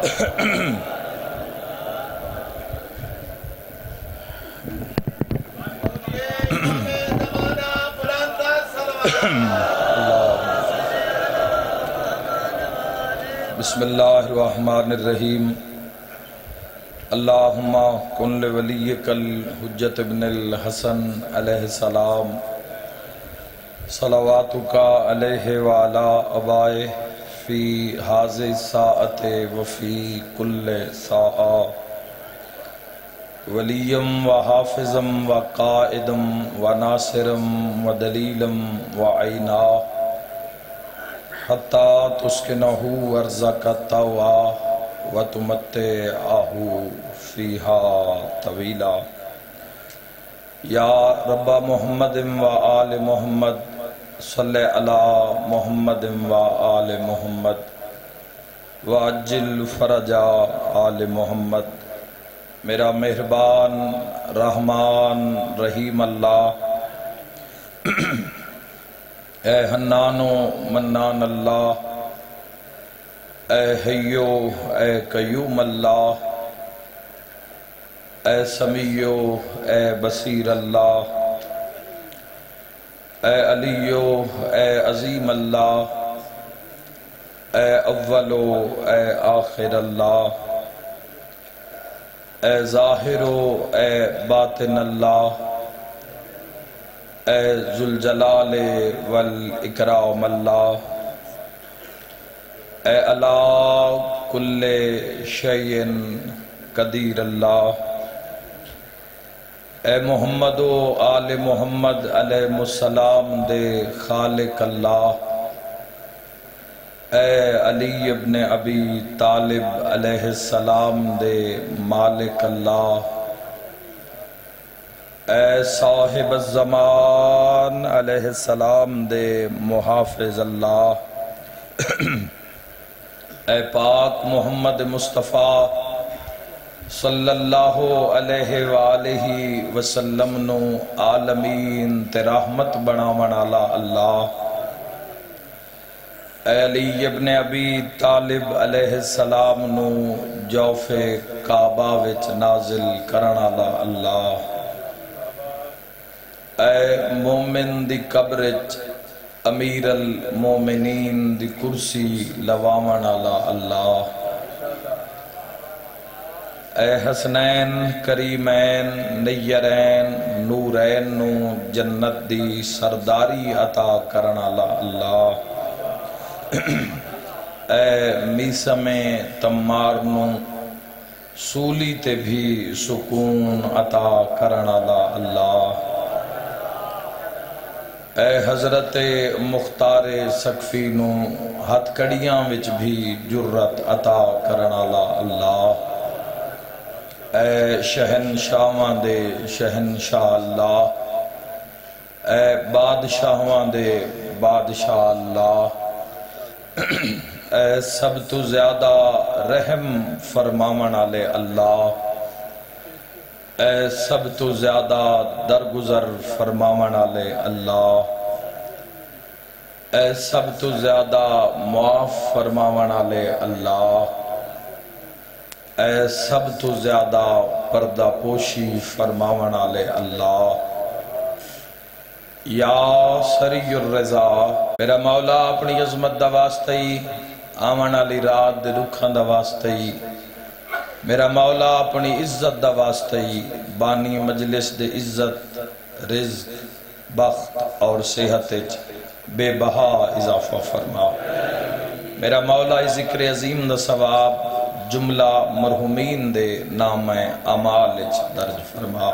بسم اللہ الرحمن الرحیم اللہم کن لولیک الحجت ابن الحسن علیہ السلام صلواتک علیہ وعلا آبائہ فی حاضر الساعت وفی کل ساعہ ولیم و حافظم و قائدم و ناصرم و دلیلم و عینا حتی تسکنہو ورزق التوا و تمتعہو فیہا طویلا یا رب محمد و آل محمد صلی علی محمد و آل محمد وعجل فرج آل محمد۔ میرا مہربان رحمان رحیم اللہ، اے حنان و منان اللہ، اے حیو اے قیوم اللہ، اے سمیع اے بصیر اللہ، اے علیو اے عظیم اللہ، اے اول اے آخر اللہ، اے ظاہر اے باطن اللہ، اے ذوالجلال والاکرام اللہ، اے علی کل شیء قدیر اللہ، اے محمد و آل محمد علیہ السلام دے خالق اللہ، اے علی ابن ابی طالب علیہ السلام دے مالک اللہ، اے صاحب الزمان علیہ السلام دے محافظ اللہ، اے پاک محمد مصطفیٰ صلی اللہ علیہ وآلہ وسلم نو عالمین تے رحمت بناون والا اللہ، اے علی ابن ابی طالب علیہ السلام نو جوف کعبہ وچ نازل کرن والا اللہ، اے مومن دی قبر وچ امیر المومنین دی کرسی لواون والا اللہ، اے حسنین کریمین نیرین نورین نو جنت دی سرداری عطا کرن والا اللہ، اے میسم تمار نو سولی تے بھی سکون عطا کرن والا اللہ، اے حضرت مختار سقفی نو ہتھ کڑیاں وچ بھی جرت عطا کرن والا اللہ، اے شہنشاہاں دے شہنشاہ اللہ، اے بادشاہاں دے بادشاہ اللہ، اے سب تو زیادہ رحم فرماون والے اللہ، اے سب تو زیادہ درگزر فرماون والے اللہ، اے سب تو زیادہ معاف فرماون والے اللہ، اے سب تو زیادہ پردہ پوشی فرماون والے اللہ، یا سری الرضا میرا مولا اپنی عظمت دا واسطہ ہی آمن علی رات دے دکھاں دا واسطہ ہی، میرا مولا اپنی عزت دا واسطہ ہی بانی مجلس دے عزت رزق بخت اور صحت بے بہا اضافہ فرما، میرا مولا ذکر عظیم دا ثواب جملہ مرحومین دے نام اعمال درج فرما،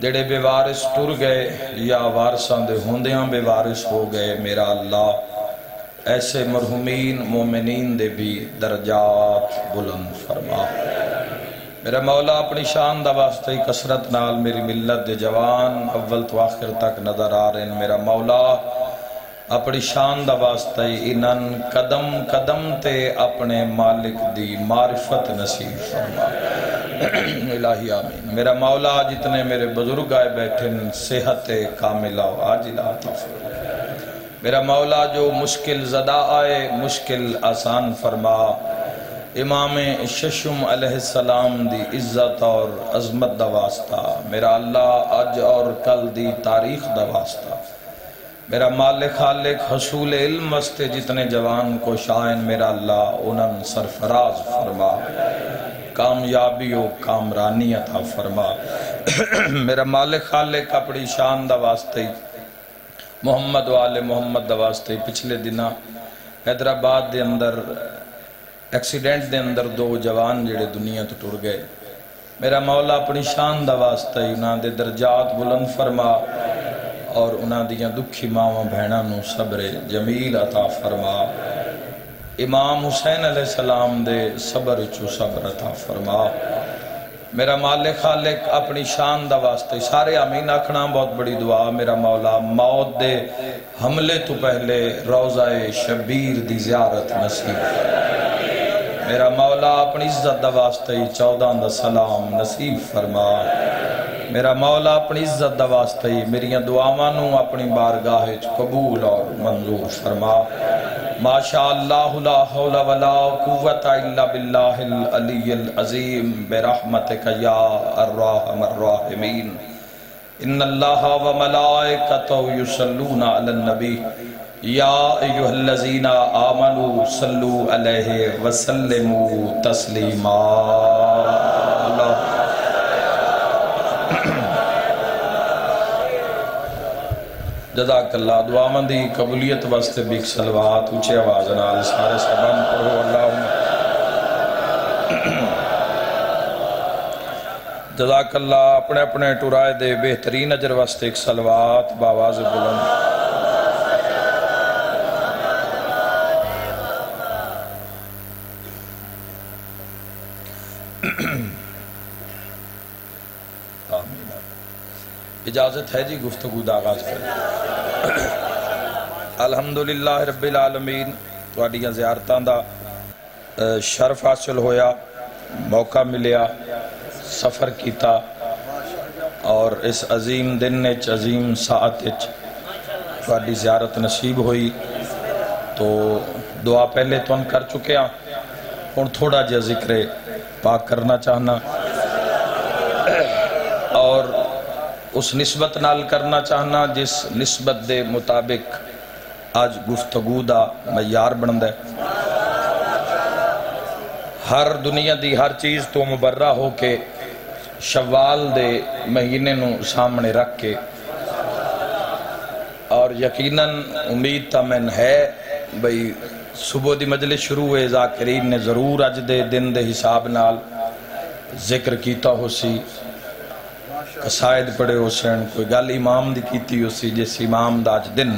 جڑے بے وارث ٹر گئے یا وارثاں دے ہوندیاں بے وارث ہو گئے، میرا اللہ ایسے مرحومین مومنین دے بھی درجات بلند فرما، میرا مولا اپنی شان دا واسطہ ہی کثرت نال میری ملت دے جوان اول تو آخر تک نظر آ رہے ہیں، میرا مولا اپنی شان دا واسطہ ہی انہاں قدم قدم تے اپنے مالک دی معرفت نصیب فرما، الہی آمین۔ میرا مولا جتنے میرے بزرگ آئے بیٹھے صحت کاملہ و عاجلہ عطا فرما، میرا مولا جو مشکل زدہ آئے مشکل آسان فرما، امام ششم علیہ السلام دی عزت اور عظمت دا واسطہ، میرا اللہ اج اور کل دی تاریخ دا واسطہ، میرا مالک خالق حصول علم واسطے جتنے جوان کو شائن میرا اللہ انہاں سرفراز فرما، کامیابی و کامرانی عطا فرما۔ میرا مالک خالق اپنی شان دا واسطے محمد و آل محمد دا واسطے پچھلے دنہ حیدرآباد دے اندر ایکسیڈنٹ دے اندر دو جوان جڑے دنیا تو ٹر گئے، میرا مولا اپنی شان دا واسطہ انہاں دے درجات بلند فرما اور انہاں دیاں دکھی ماواں بہناں نو صبر جمیل عطا فرما، امام حسین علیہ السلام دے صبر چو صبر عطا فرما۔ میرا مالک خالق اپنی شان دا واسطے سارے آمین آکھنا بہت بڑی دعا، میرا مولا موت دے حملے تو پہلے روضہ شبیر دی زیارت نصیب، میرا مولا اپنی عزت دا واسطے 14 دا سلام نصیب فرما، میرا مولا اپنی عزت دا واسطے میریاں دعاوانوں اپنی بارگاہ قبول اور منظور فرما۔ ماشاءاللہ لا حول ولا قوت الا باللہ العلی العظیم برحمتک یا الرحم الراحمین۔ ان اللہ و ملائکتہ یصلون علی النبی یا ایہا الذین آمنوا صلوا علیہ وسلموا تسلیما۔ جزاک اللہ۔ دعا مندی قبولیت واسطے بھی صلوات اونچے آواز نال سارے سبان پڑھو اللہم۔ جزاک اللہ۔ اپنے اپنے ٹرائے دے بہترین اجر واسطے ایک صلوات باواز بلند۔ اجازت ہے جی گفتگو دا آغاز کریں۔ الحمدللہ رب العالمین، تواڈیاں زیارتاں دا شرف حاصل ہویا، موقع ملیا، سفر کیتا اور اس عظیم دن وچ عظیم ساعت وچ تواڈی زیارت نصیب ہوئی، تو دعا پہلے تو کر چکے ہیں، ہن تھوڑا جہا ذکر پاک کرنا چاہنا اور اس نسبت نال کرنا چاہنا جس نسبت دے مطابق آج گفتگو دا معیار بندا ہے۔ ہر دنیا دی ہر چیز تو مبرہ ہو کے شوال دے مہینے نو سامنے رکھ کے، اور یقیناً امید تا میں ہے بھئی صبح دی مجلس شروع ہوئے ذاکرین نے ضرور اج دے دن دے حساب نال ذکر کیتا ہو سی، قصائد پڑھے ہو سن، کوئی گل امام دی کیتی ہو سی، جس امام دا اج دن،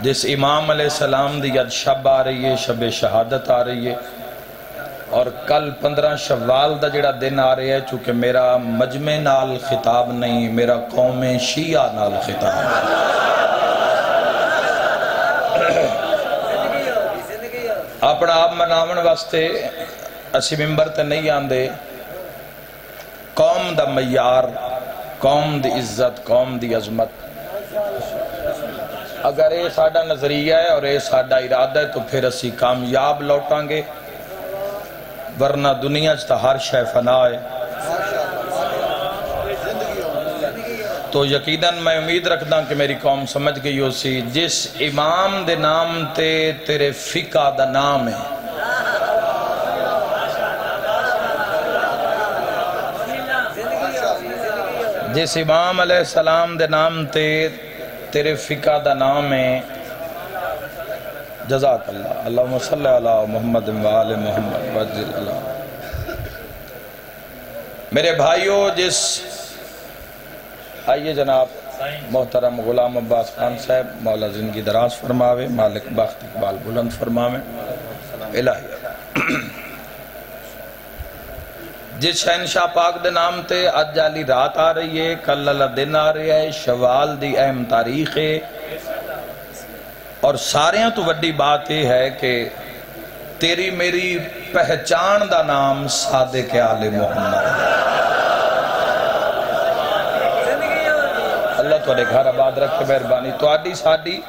جس امام علیہ السلام دی اج شب آ رہی ہے، شب شہادت آ رہی ہے، اور کل 15 شوال دا جڑا دن آ رہا ہے، چونکہ میرا مجمع نال خطاب نہیں، میرا قوم شیعہ نال خطاب ہے۔ اپنا آپ مناون واسطے اسی ممبر تے نہیں آندے، قوم دا معیار، قوم دی عزت، قوم دی عظمت، اگر یہ ساڈا نظریہ ہے اور یہ ساڈا ارادہ ہے تو پھر اسی کامیاب لوٹاں گے، ورنہ دنیا چتا ہر شے فنا ہے۔ تو یقیناً میں امید رکھدا کہ میری قوم سمجھ گئی ہو سی، جس امام دے نام تے تیرے فقہ دا نام ہے، جس امام علیہ السلام دے نام تے تیرے فقہ دا نام ہے، جزاک اللہ۔ اللہم صلی علی محمد و آل محمد وجل اللہ۔ میرے بھائیوں، جس آئیے جناب محترم غلام عباس خان صاحب، مولا زندگی دراز فرماوے، مالک بخت اقبال بلند فرماوے، الہی جس شہنشاہ پاک دے نام تے آج جالی رات آ رہی ہے، کل اللہ دن آ رہی ہے، شوال دی اہم تاریخ ہے، اور ساریاں تو وڈی بات یہ ہے کہ تیری میری پہچان دا نام صادق آل محمد۔ اللہ تو گھر آباد رکھ کے مہربانی، تو آڈی ساڈی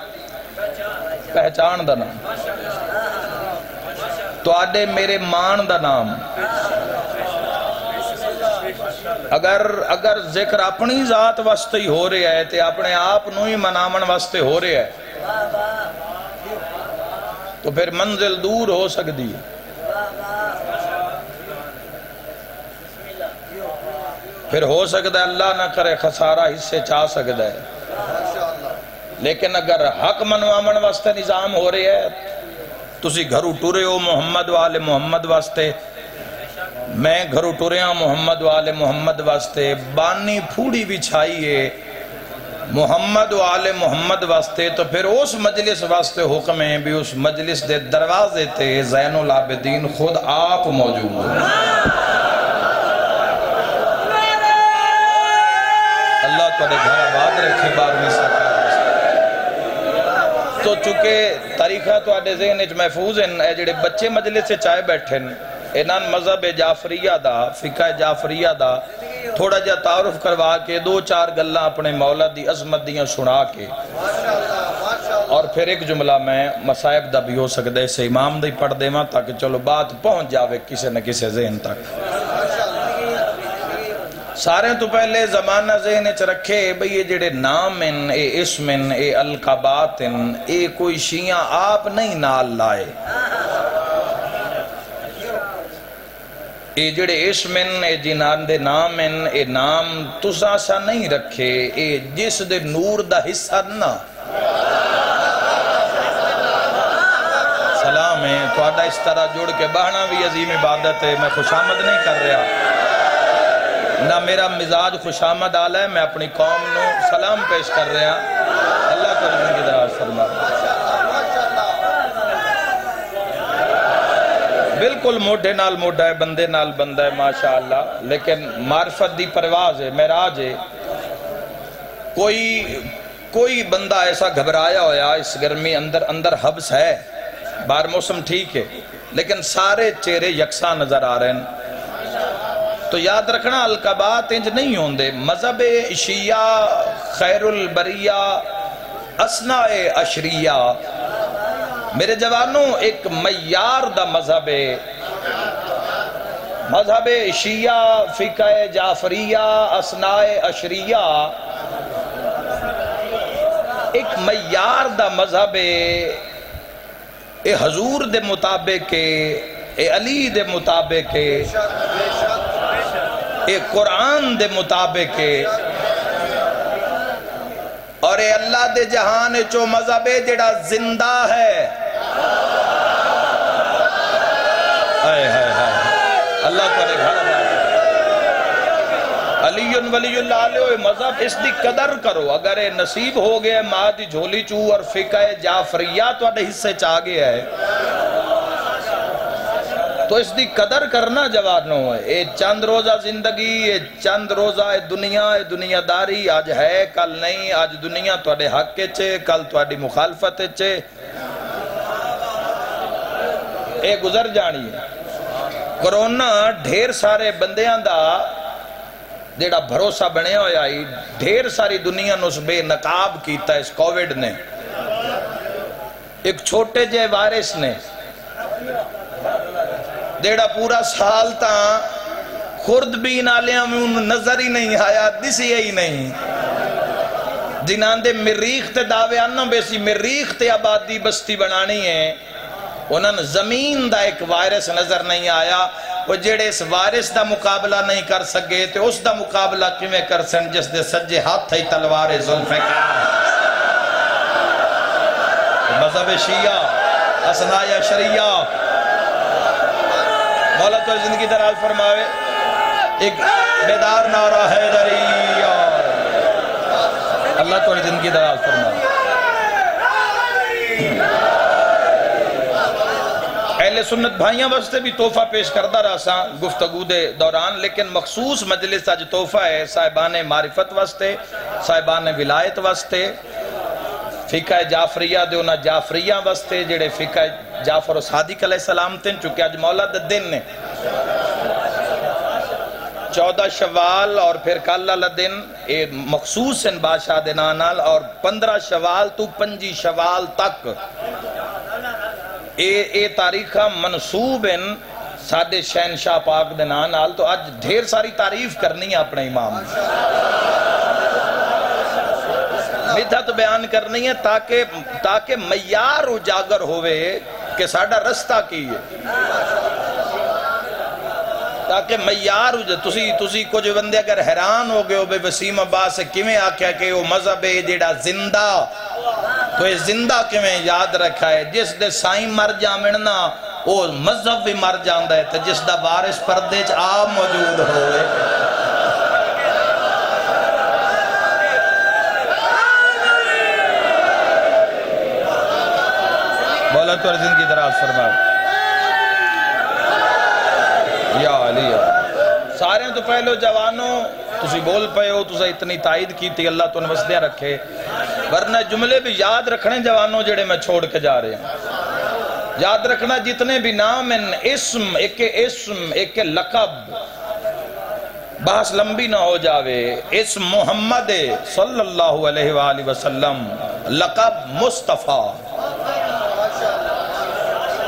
پہچان دا نام تو آدھے میرے مان دا نام اگر ذکر اپنی ذات واسطے ہی ہو رہے ہے تے اپنے آپ نو ہی منامن واسطے ہو رہے ہے تو پھر منزل دور ہو سکتی ہے. پھر ہو سکتا ہے اللہ نہ کرے خسارہ حصے چاہ سکتا ہے. لیکن اگر حق منوامن واسطے نظام ہو رہے ہے تسی گھرو ٹورے ہو محمد والے محمد واسطے میں گھرو ٹوریا محمد والے محمد واسطے بانی پھوڑی بھی چھائیے محمد والے محمد واسطے تو پھر اس مجلس واسطے حکم ہے بھی اس مجلس دے دروازے تے زین العابدین خود آپ موجود ہو. اللہ تھوڑے گھر آباد رکھے 12ویں سال تو چونکہ تاریخہ تو آدھے ذہن اچ محفوظ ہیں اے جڑے بچے مجلس سے چائے بیٹھے انہاں مذہب جعفریہ دا فقہ جعفریہ دا تھوڑا جا تعارف کروا کے 2-4 گلہ اپنے مولا دی عظمت دیاں سنا کے اور پھر ایک جملہ میں مصائب دا بھی ہو سکتا ہے اسے امام دی پڑھ دے ماں تاکہ چلو بات پہنچ جاوے کسے نہ کسے ذہن تک. سارے تو پہلے زمانہ ذہن اچ رکھے بھئی یہ جڑے نام ان اے اسم ان اے القابات ان اے کوئی شیعہ آپ نہیں نال لائے. اے جڑے اسم ان اے جنان دے نام ان اے نام تسا سا نہیں رکھے اے جس دے نور دا حصہ نہ. سلام ہے تو آدھا اس طرح جوڑ کے بہنا بھی عظیم عبادت ہے. میں خوشامد نہیں کر رہا نہ میرا مزاج خوشامد آلہ ہے. میں اپنی قوم نو سلام پیش کر رہا. اللہ کو رضی کی دراز فرما. بالکل موڑے نال موڑا ہے بندے نال بندہ ہے ماشاءاللہ. لیکن معرفت دی پرواز ہے معراج ہے. کوئی بندہ ایسا گھبرایا ہویا اس گرمی اندر حبس ہے بار موسم ٹھیک ہے لیکن سارے چہرے یکساں نظر آ رہے ہیں. تو یاد رکھنا القابات انج نہیں ہوندے. مذہب شیعہ خیر البریہ اسناء عشریہ میرے جوانوں ایک معیار دا مذہب ہے. مذہب شیعہ فقہ جعفریہ اسناء عشریہ ایک معیار دا مذہب ہے. اے حضور دے مطابق اے علی دے مطابق اے قرآن دے مطابق اور اے اللہ دے جہان چو مذہب جڑا زندہ ہے. اللہ کرے گھر علی ولی اللہ علیہ مذہب اس دی قدر کرو. اگر اے نصیب ہو گیا ماں دی جھولی چو اور فقہ جعفریہ تو اڈے حصے چاہ گیا ہے تو اس دی قدر کرنا جوانوں ہے. اے چند روزہ زندگی اے چند روزہ دنیا داری آج ہے کل نہیں. آج دنیا تو اڈے حق کے چھے کل تو اڈی مخالفت چھے. اے گزر جانی ہے. کرونا ڈھیر سارے بندیاں دا جیڑا بھروسہ بنے ہویا ہی ڈھیر ساری دنیا نو اس بے نقاب کیتا اس کووڈ نے. ایک چھوٹے جے وائرس نے دیڑا پورا سال تاں خرد بھی نالیاں میں انہوں نظر ہی نہیں آیا دسی ہی نہیں. جنان دے مریخ تے دعوے آنا بیسی مریخ تے آبادی بستی بنانی ہے انہوں نے زمین دا ایک وائرس نظر نہیں آیا. وہ جڑے اس وائرس دا مقابلہ نہیں کر سکے تو اس دا مقابلہ کیویں کر سن جس دے سجے ہاتھ تھی تلوار ذوالفقار. مذہب شیعہ اسناء عشریہ مولا تو زندگی دراز فرماوے. ایک بیدار نعرہ حیدریہ اللہ تو زندگی دراز فرماوے. اہل سنت بھائیاں واسطے بھی تحفہ پیش کردہ رہا سا گفتگو دے دوران لیکن مخصوص مجلس آج تحفہ ہے صاحبان معرفت واسطے صاحبان ولایت واسطے فقہ جعفریہ دے انہا جعفریہ واسطے جڑے فقہ جعفر و صادق علیہ السلام تین چونکہ آج مولا دا دن نے 14 شوال اور پھر کل اللہ دن مخصوص ان بادشاہ دنانال اور 15 شوال تو 5 شوال تک اے تاریخہ منصوب ہیں سادے شہنشاہ پاک دے نال، تو آج ڈھیر ساری تعریف کرنی ہے اپنے امام مدحت بیان کرنی ہے تاکہ معیار اجاگر ہوئے کہ ساڑا رستہ کی ہے، تاکہ معیار تسی کچھ بندے اگر حیران ہو گئے ہو بے وسیم عباس سے کیویں آکھیا کہ وہ مذہب ہے جیڑا زندہ، تو یہ زندہ کیویں یاد رکھا ہے، جس دے سائیں مر جامننا وہ مذہب بھی مر جاندہ ہے، تو جس دا وارث پردے چ آپ موجود ہوئے مولا تو عرض کی دراز فرماؤ یا علی سارے تو پہلو جوانوں تسی بول پئے ہو، تسا اتنی تائید کی تھی، اللہ تو نوستیاں رکھے، ورنہ جملے بھی یاد رکھنے جوانوں جڑے میں چھوڑ کے جا رہے ہیں، یاد رکھنا جتنے بھی نام ہیں، اسم ایک لقب، بحث لمبی نہ ہو جاوے، اسم محمد صلی اللہ علیہ وآلہ وسلم، لقب مصطفیٰ،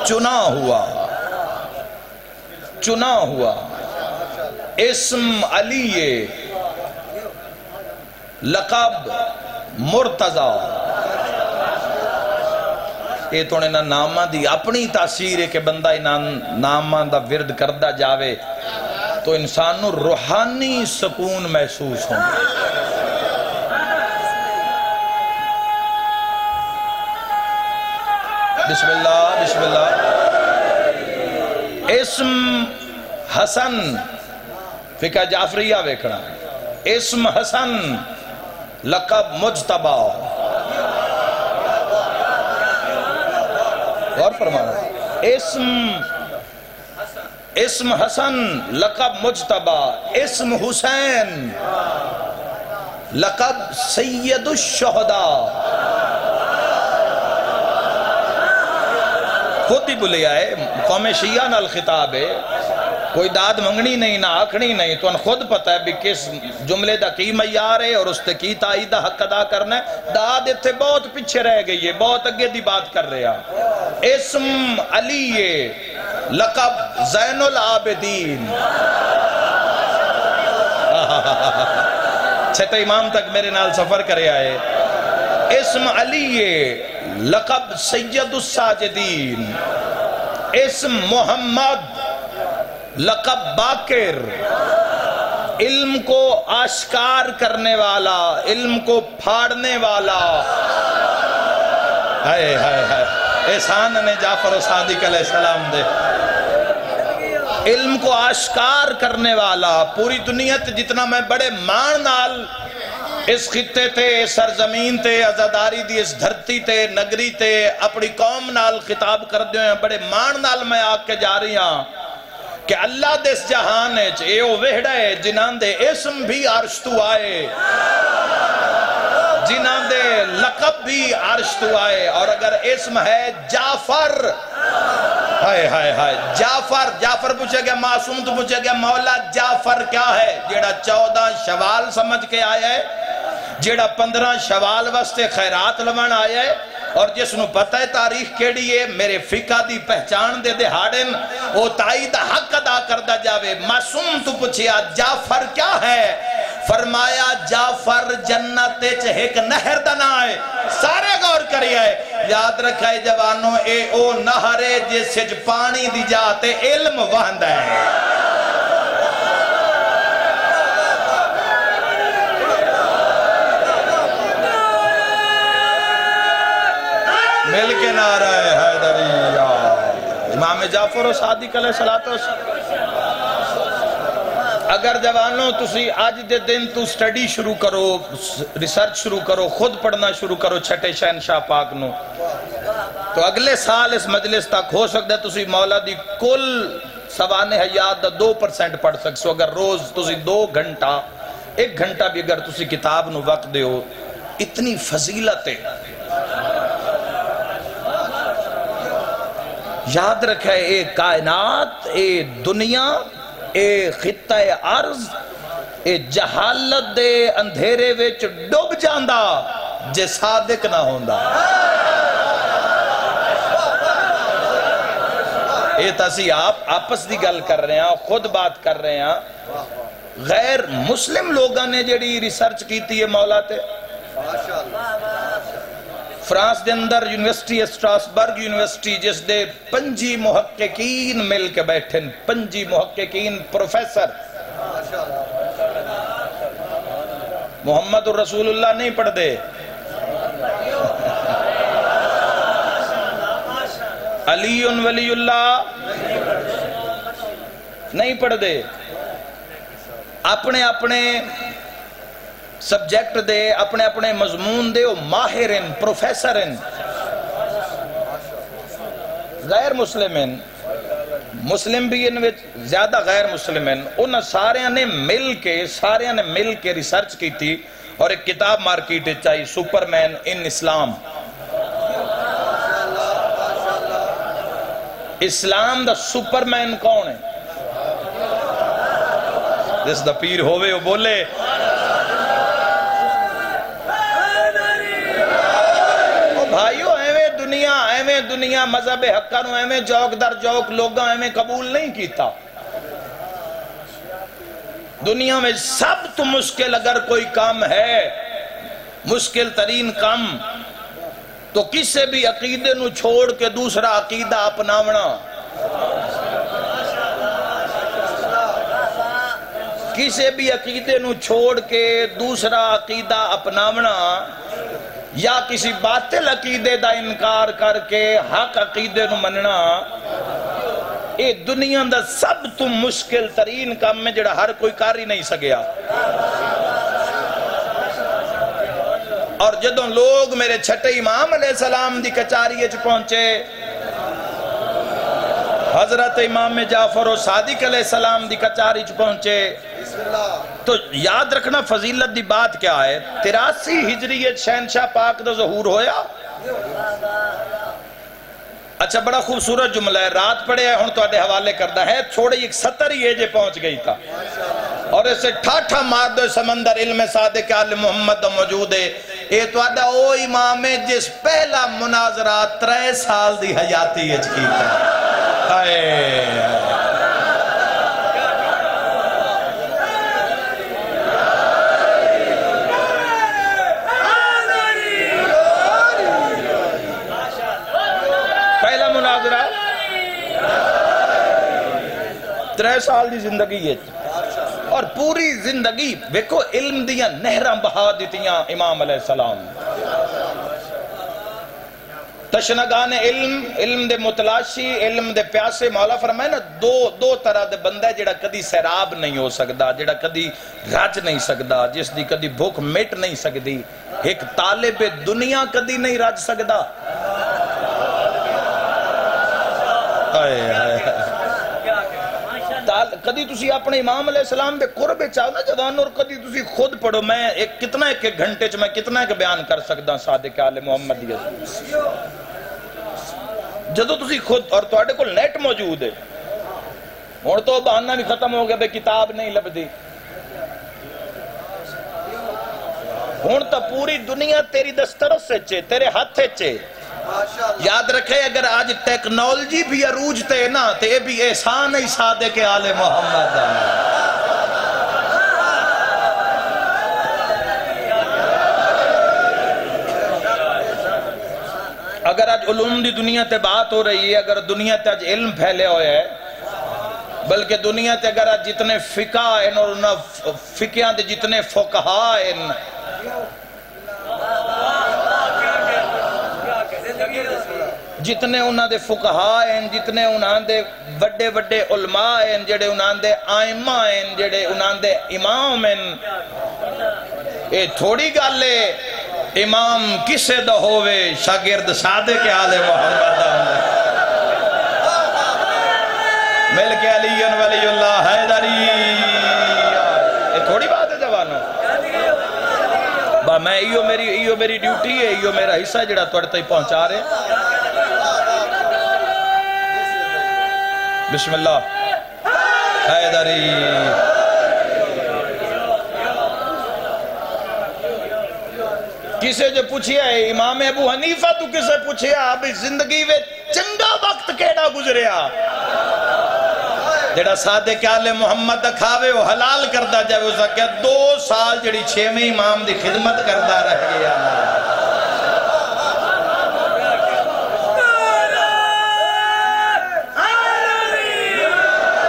چنا ہوا، اسم علی، لقب مرتضی، یہ تو انہیں نامہ دی اپنی تاثیر ہے کہ بندہ نامہ دا ورد کردہ جاوے تو انسان نو روحانی سکون محسوس ہوں۔ بسم اللہ اسم حسن فقہ جعفریہ ویکھنا، اسم حسن لقب مجتبہ، غور فرمانا، اسم حسن لقب مجتبہ، اسم حسین لقب سید الشہداء، خود ہی بلے آئے، قوم شیعہ نال خطاب ہے، کوئی داد منگنی نہیں نہ آکھنی نہیں، تو ان خود پتہ ہے بھی کس جملے دا کی معیار ہے اور اس تے کی تائیدہ حق ادا کرنا ہے، داد اتھے بہت پیچھے رہ گئی ہے، بہت اگے دی بات کر رہے ہیں۔ اسم علی لقب زین العابدین، چھتے امام تک میرے نال سفر کرے آئے، اسم علی لقب سید الساجدین، اسم محمد لقب باقر، علم کو آشکار کرنے والا، علم کو پھاڑنے والا، احسان نے جعفر و صادق علیہ السلام دے، علم کو آشکار کرنے والا، پوری دنیا تے جتنا میں بڑے مان نال اس خطے تے سرزمین تے عزاداری دی اس دھرتی تے نگری تے اپنی قوم نال خطاب کر دیو ہیں، بڑے مان نال میں آگ کے جا رہی ہاں کہ اللہ دے اس جہانے اے او وہڑا ہے جنان دے اسم بھی عرش تو آئے، جنان دے لقب بھی عرش تو آئے، اور اگر اسم ہے جعفر، جعفر پوچھے گیا، معصوم تو پوچھے گیا مولا جعفر کیا ہے، جیڑا 14 شوال سمجھ کے آیا ہے، جیڑا 15 شوال واسطے خیرات لمن آیا ہے، اور جس نو پتہ ہے تاریخ کیڑی ہے، میرے فقہ دی پہچان دے دہاڑن او تائید حق ادا کردہ جاوے۔ معصوم تو پوچھیا جعفر کیا ہے، فرمایا جعفر جنت ایک نہر دنا ہے، سارے غور کری آئے، یاد رکھائے جوانوں اے او نہرے جس سے پانی دی جاتے علم وہند ہے، مل کے نعرہ حیدریہ، امام جعفر و صادق علیہ السلام۔ اگر جوانوں تسی آج دے دن تو سٹڈی شروع کرو، ریسرچ شروع کرو، خود پڑھنا شروع کرو چھٹے شہنشاہ پاک نو، تو اگلے سال اس مجلس تک ہو سکتا ہے تسی مولا دی کل سوانے حیات دا 2% پڑھ سکسو، اگر روز تسی 2 گھنٹہ 1 گھنٹہ بھی اگر تسی کتاب نو وقت دے ہو، اتنی فضیلت ہے۔ یاد رکھے اے کائنات، اے دنیا، اے خطہ عرض، اے جہالت دے اندھیرے وچ ڈوب جاندہ جے صادق نہ ہوندہ، یہ تسی آپ آپس دی گل کر رہے ہیں، خود بات کر رہے ہیں، غیر مسلم لوگاں نے جڑی ریسرچ کیتی ہے مولا تے، فرانس دے اندر یونیورسٹی اسٹراسبرگ یونیورسٹی جس دے 5 محققین مل کے بیٹھے، 5 محققین پروفیسر، محمد الرسول اللہ نہیں پڑھ دے، علی ولی اللہ نہیں پڑھ دے، اپنے اپنے سبجیکٹ دے، اپنے اپنے مضمون دے، وہ ماہرین پروفیسرین، غیر مسلمین، مسلم بھی ان وچ زیادہ غیر مسلمین، ان سارے نے مل کے ریسرچ کی تھی اور ایک کتاب مارکیٹ چاہی، سپرمین ان اسلام، اسلام دا سپرمین کون ہے؟ جس دا پیر ہوئے وہ بولے بھائیو ایویں دنیا مذہب حقہ نو ایویں جوک در جوک لوگاں ایویں قبول نہیں کیتا۔ دنیا میں سب تو مشکل اگر کوئی کام ہے، مشکل ترین کام تو کسے بھی عقیدے نو چھوڑ کے دوسرا عقیدہ اپناونا، کسے بھی عقیدے نو چھوڑ کے دوسرا عقیدہ اپناونا، یا کسی باطل عقیدے دا انکار کر کے حق عقیدے نو مننا، اے دنیا دا سب تو مشکل ترین کام میں جڑا ہر کوئی کر ہی نہیں سکیا۔ اور جدوں لوگ میرے چھٹے امام علیہ السلام دی کچاری پہنچے، حضرت امام جعفر و صادق علیہ السلام دی کچاری پہنچے، تو یاد رکھنا فضیلت دی بات کیا ہے، 83 ہجریت شہنشاہ پاک دا ظہور ہویا۔ اچھا بڑا خوبصورت جملہ ہے، رات پڑے ہوں تو آدھے حوالے کردہ ہے، چھوڑے ایک 70 ہی ایجے پہنچ گئی تھا، اور اسے ٹھاٹھا مار دو سمندر علم صادق آل محمد موجود ہے۔ اے تو آدھا او امام ہے جس پہلا مناظرہ 3 سال دی حیاتی اچ کیتا ہے۔ پہلا مناظرہ 3 سال دی زندگی ہے، اور پوری زندگی ویکھو علم دیاں نہراں بہا دیتیاں امام علیہ السلام، تشنگان علم دے متلاشی، علم دے پیاسے۔ مولا فرمائے نا دو طرح دے بندہ جڑا کدی سیراب نہیں ہو سکدا، جڑا کدی رج نہیں سکدا، جس دی کدی بھوک مٹ نہیں سکدی۔ ایک طالب دنیا کدی نہیں رج سکدا، کدی تسی اپنے امام علیہ السلام دے قرب چاہو نا جوان، اور کدی تسی خود پڑھو۔ میں ایک گھنٹے چ میں کتنا ایک بیان کر سکدا صادق آل محمد دی جدو تسی خود، اور تواڈے کول نیٹ موجود ہے، ہن تو بہانہ بھی ختم ہو گیا بے کتاب نہیں لبدی، ہن تو پوری دنیا تیری دسترس سے تیرے ہاتھ سے۔ یاد رکھے اگر آج ٹیکنالوجی بھی عروج تے نا تے یہ بھی احسان ہی صادق آل محمد ہے۔ اگر آج علوم دی دنیا تے بات ہو رہی ہے، اگر دنیا تے آج علم پھیلے ہوئے ہے، بلکہ دنیا تے اگر آج جتنے فقہ ہیں اور فقیاں دے جتنے فقہاء ہیں، جتنے انہاں دے فقہاء ہیں، جتنے انہاں دے بڑے بڑے علماء ہیں، جڑے انہاں دے آئمہ ہیں، جڑے انہاں دے امام ہیں، اے تھوڑی گل ہے امام کسے دا ہوئے شاگرد صادق آل محمد مل کے علی ولی اللہ حیدری، اے تھوڑی بات ہے جوانوں۔ میں ایو میری ڈیوٹی ہے، ایو میرا حصہ جڑا توڑ تھی پہنچا رہے۔ بسم اللہ حیدری۔ کسے جو پوچھیا ہے امام ابو حنیفہ تو کسے پوچھیا ابھی زندگی میں چنگا وقت کیڑا گزریا؟ جڑا صادق آل محمد کھاوے وہ حلال کردہ جائے وہ سکیا 2 سال جڑی 6ویں امام دی خدمت کردہ رہ گیا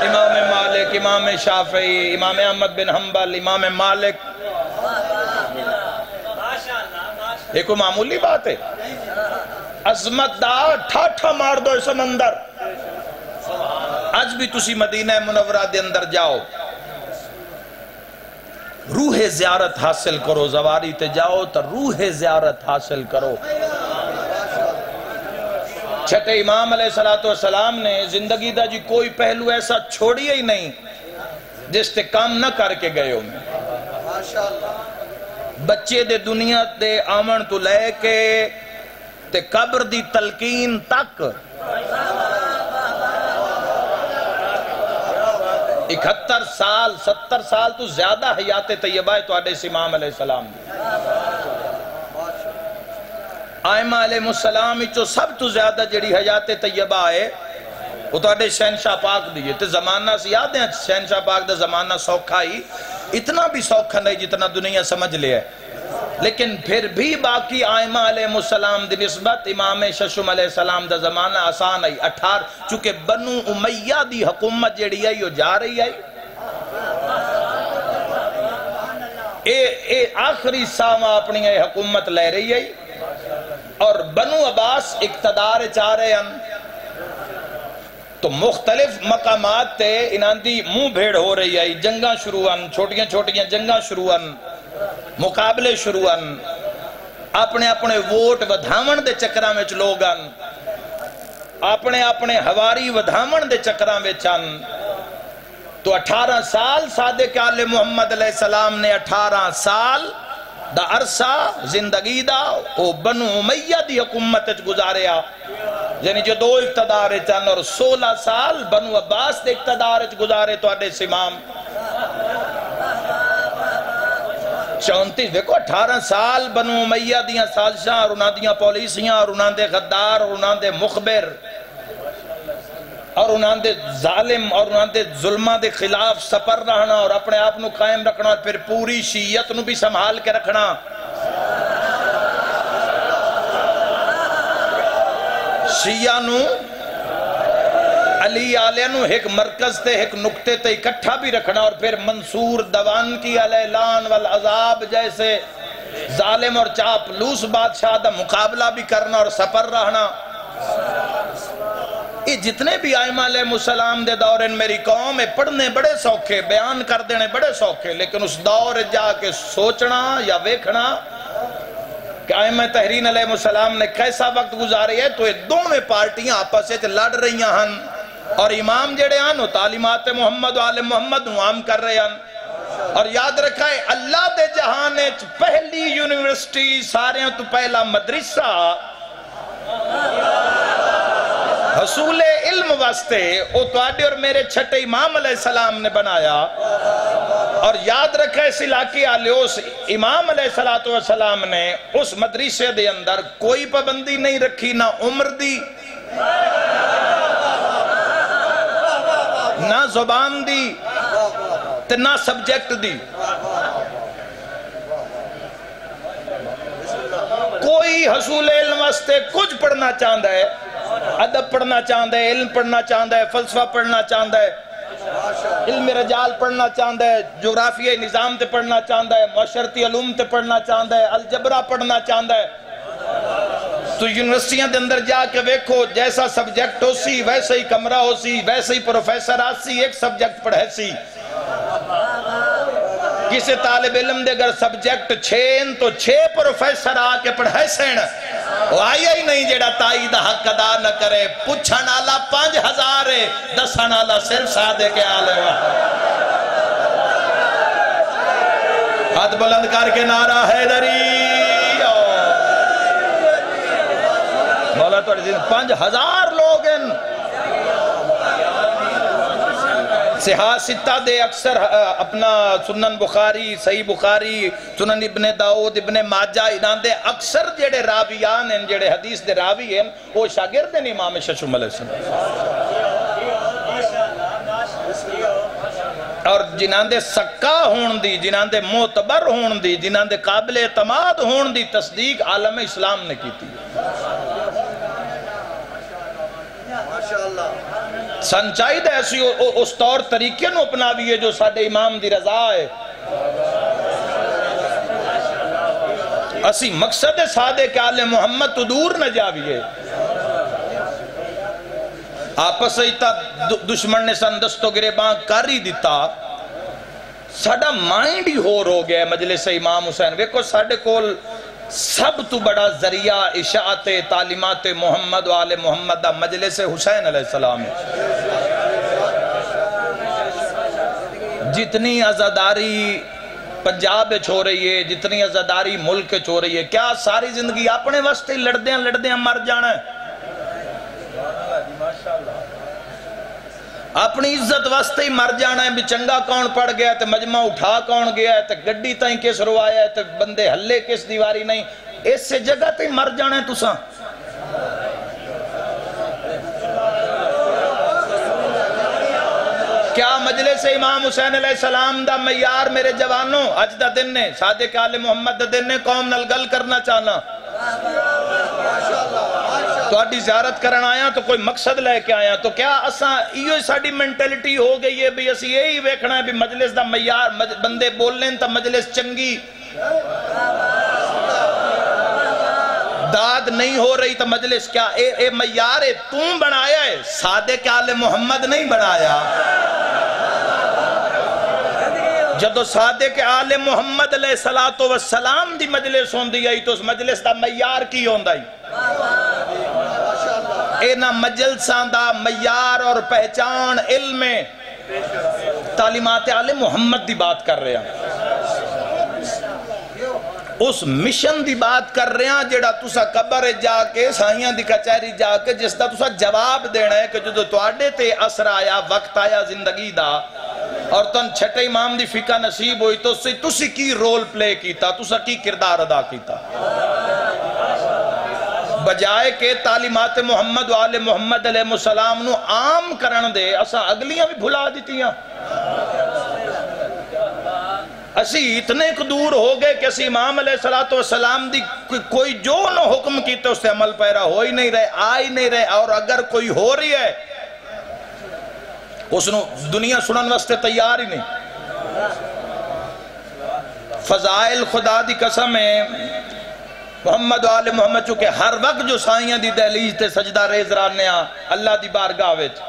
امام مالک، امام شافعی، امام احمد بن حنبل، امام مالک، یہ کوئی معمولی بات ہے؟ عظمت دا ٹھاٹھا مار دو سمندر. آج بھی تسی مدینہ منورہ دے اندر جاؤ، روح زیارت حاصل کرو. زواری تے جاؤ تو روح زیارت حاصل کرو. چھٹے امام علیہ السلام نے زندگی دا جی کوئی پہلو ایسا چھوڑی ہی نہیں جس تے کام نہ کر کے گئے ہوں. بچے دے دنیا دے آمن تو لے کے تے قبر دی تلقین تک 71 سال 70 سال تو زیادہ حیات طیبہ ہے تو آڈے اس امام علیہ السلام دی. آئمہ علیہ السلام جو سب تو زیادہ جڑی حیات طیبہ ہے وہ تو آڈے شہنشاہ پاک دیئے تے زمانہ سے یاد ہیں شہنشاہ پاک دا زمانہ سوکھا ہی اتنا بھی سوکھا نہیں جتنا دنیا سمجھ لیا ہے. لیکن پھر بھی باقی آئمہ علیہ السلام دی نسبت امام ششم علیہ السلام دا زمانہ آسان ہے. 18 چونکہ بنو امیہ دی حکومت جڑی ہے یہ جا رہی ہے اے آخری سامہ اپنی حکومت لے رہی ہے اور بنو عباس اقتدار چاہ رہے ہیں تو مختلف مقامات تے انہاں دی منہ بھیڑ ہو رہی ہے. جنگاں شروع ہیں، چھوٹیاں چھوٹیاں جنگاں شروع ہیں، مقابلے شروع ہیں، اپنے اپنے ووٹ ودھامن دے چکرہ میں لوگ ہیں، اپنے اپنے ہواری ودھامن دے چکرہ میں ہیں. تو 18 سال صادق آل محمد علیہ السلام نے 18 سال دا عرصہ زندگی دا او بنو امیہ دی حکومت گزاریا یعنی جو 2 اقتدار چند اور 16 سال بنو عباس دے اقتدار گزارے تو آڈے امام 34 دیکھو 18 سال بنو امیہ دیاں سازشاں اور انہاں دیاں پولیسیاں اور انہاں دے غدار اور انہاں دے مخبر اور انہاں دے ظالم اور انہاں دے ظلمہ دے خلاف سپر رہنا اور اپنے آپ نو قائم رکھنا اور پھر پوری شیعت نو بھی سنبھال کے رکھنا. شیعہ نو علی آلیہ نو ایک مرکز تے ایک نقطے تے اکٹھا بھی رکھنا اور پھر منصور دوان کی علیہ لان والعذاب جیسے ظالم اور چاپلوس بادشاہ دا مقابلہ بھی کرنا اور سپر رہنا. یہ جتنے بھی آئمہ علیہ السلام دے دور ان میری قوم پڑھنے بڑے سوکھے بیان کر دینے بڑے سوکھے لیکن اس دور جا کے سوچنا یا ویکھنا کہ آئمہ تحرین علیہ السلام نے کیسا وقت گزارے ہے تو یہ دونوں پارٹیاں آپس سے لڑ رہی ہیں اور امام جڑے ہیں وہ تعلیمات محمد و آل محمد عام کر رہے ہیں. اور یاد رکھا ہے اللہ دے جہانے پہلی یونیورسٹی سارے ہیں تو پہلا مدرسہ حصول علم واسطے وہ تو آڈے اور میرے چھٹے امام علیہ السلام نے بنایا. اور یاد رکھا اس علاقے آلے اس امام علیہ السلام نے اس مدرسے دے اندر کوئی پابندی نہیں رکھی نہ عمر دی نہ زبان دی نہ سبجیکٹ دی. کوئی حصول علم واسطے کچھ پڑھنا چاہتا ہے ادب پڑھنا چاہتا ہے علم پڑھنا چاہتا ہے فلسفہ پڑھنا چاہتا ہے علم رجال پڑھنا چاہتا ہے جغرافیہ نظام تے پڑھنا چاہتا ہے معاشرتی علوم تے پڑھنا چاہتا ہے الجبرہ پڑھنا چاہتا ہے تو یونیورسٹیاں دے اندر جا کے ویکھو جیسا سبجیکٹ ہو سی ویسے ہی کمرہ ہو سی ویسے ہی پروفیسر آ سی ایک سبجیکٹ پڑھے سی. کسی طالب علم دے اگر سبجیکٹ 6 تو 6 پروفیسر آ کے پڑھے سین وہ آیا ہی نہیں جیڑا تائی دا حق ادا نہ کرے. پوچھن آلہ 5000 ہے دسن آلہ صرف سادے کے آلے ہاتھ بلند کر کے نعرہ حیدری مولا تو 5000 لوگ ہیں. صحاح ستہ دے اکثر اپنا سنن بخاری صحیح بخاری سنن ابن داؤد ابن ماجہ انہاں دے اکثر جڑے راویان ہیں جڑے حدیث دے راوی ہیں وہ شاگرد ہیں امام ششم علیہ السلام. اور جنہاں دے سکا ہون دی، جنہاں دے معتبر ہون دی، جنہاں دے قابل اعتماد ہون دی تصدیق عالم اسلام نے کی تھی۔ سنچائی دے ایسی اس طور طریقے نو اپناویے جو ساڑھے امام دی رضا ہے۔ اسی مقصد صادق آل محمد تو دور نہ جاویے۔ آپس ایتا دشمن نے سندستو گریباں کر ہی دیتا، ساڑھا مائنڈ ہی ہو گیا ہے مجلس امام حسین۔ ویکو ساڑھے کول سب تو بڑا ذریعہ اشاعت تعلیمات محمد و آل محمد دا مجلس حسین علیہ السلام ہے۔ جتنی عزاداری پنجاب چھو رہی ہے، جتنی عزاداری ملک چھو رہی ہے، کیا ساری زندگی اپنے واسطے لڑدیاں مر جانا ہے؟ اپنی عزت واسطے ہی مر جانا ہے بھی چنگا کون پڑ گیا ہے، مجمع اٹھا کون گیا ہے، گڈی تائیں کس روایا ہے، بندے ہلے کس دیواری نہیں، اس سے جگہ تائیں مر جانا ہے تساں۔ کیا مجلس امام حسین علیہ السلام دا معیار میرے جوانوں اج دا دن نے صادق آل محمد دا دن نے قوم نال گل کرنا چاہنا تو اڈی زیارت کرن آیا تو کوئی مقصد لے کے آیا تو کیا اساں ایو ساڑی مینٹلٹی ہو گئی ہے بھی اسی یہی ویکھنا ہے بھی مجلس دا معیار بندے بول لیں تا مجلس چنگی داد نہیں ہو رہی تا مجلس کیا اے معیار ہے تم بنایا ہے صادق آل محمد نہیں بنایا جدو صادق آل محمد علیہ السلام دی مجلس ہوندی آئی تو اس مجلس دا معیار کی ہوندائی اینا مجلسان دا معیار اور پہچان علم تعلیمات آل محمد دی بات کر رہے ہیں اس مشن دی بات کر رہے ہیں جیڑا تسا قبر جا کے سائیاں دی کچہری جا کے جس دا تسا جواب دینا ہے کہ جو تواڈے تے اثر آیا وقت آیا زندگی دا اور تن چھٹے امام دی فقہ نصیب ہوئی تو تسی کی رول پلے کیتا تسا کی کردار ادا کیتا بجائے کہ تعلیمات محمد و آل محمد علیہ السلام نو عام کرن دے اسا اگلیاں بھی بھلا دیتیاں اسی اتنے دور ہو گئے کہ اسی امام علیہ السلام دی کوئی جو نہ حکم کیتے اس سے عمل پیرا ہو ہی نہیں رہے آ ہی نہیں رہے اور اگر کوئی ہو رہی ہے اس نے دنیا سنن واسطے تیار ہی نہیں فضائل خدا دی قسم ہے محمد و آل محمد چونکہ ہر وقت جو سائیاں دی دہلیز تے سجدہ ریز رانیاں اللہ دی بارگاہ وچ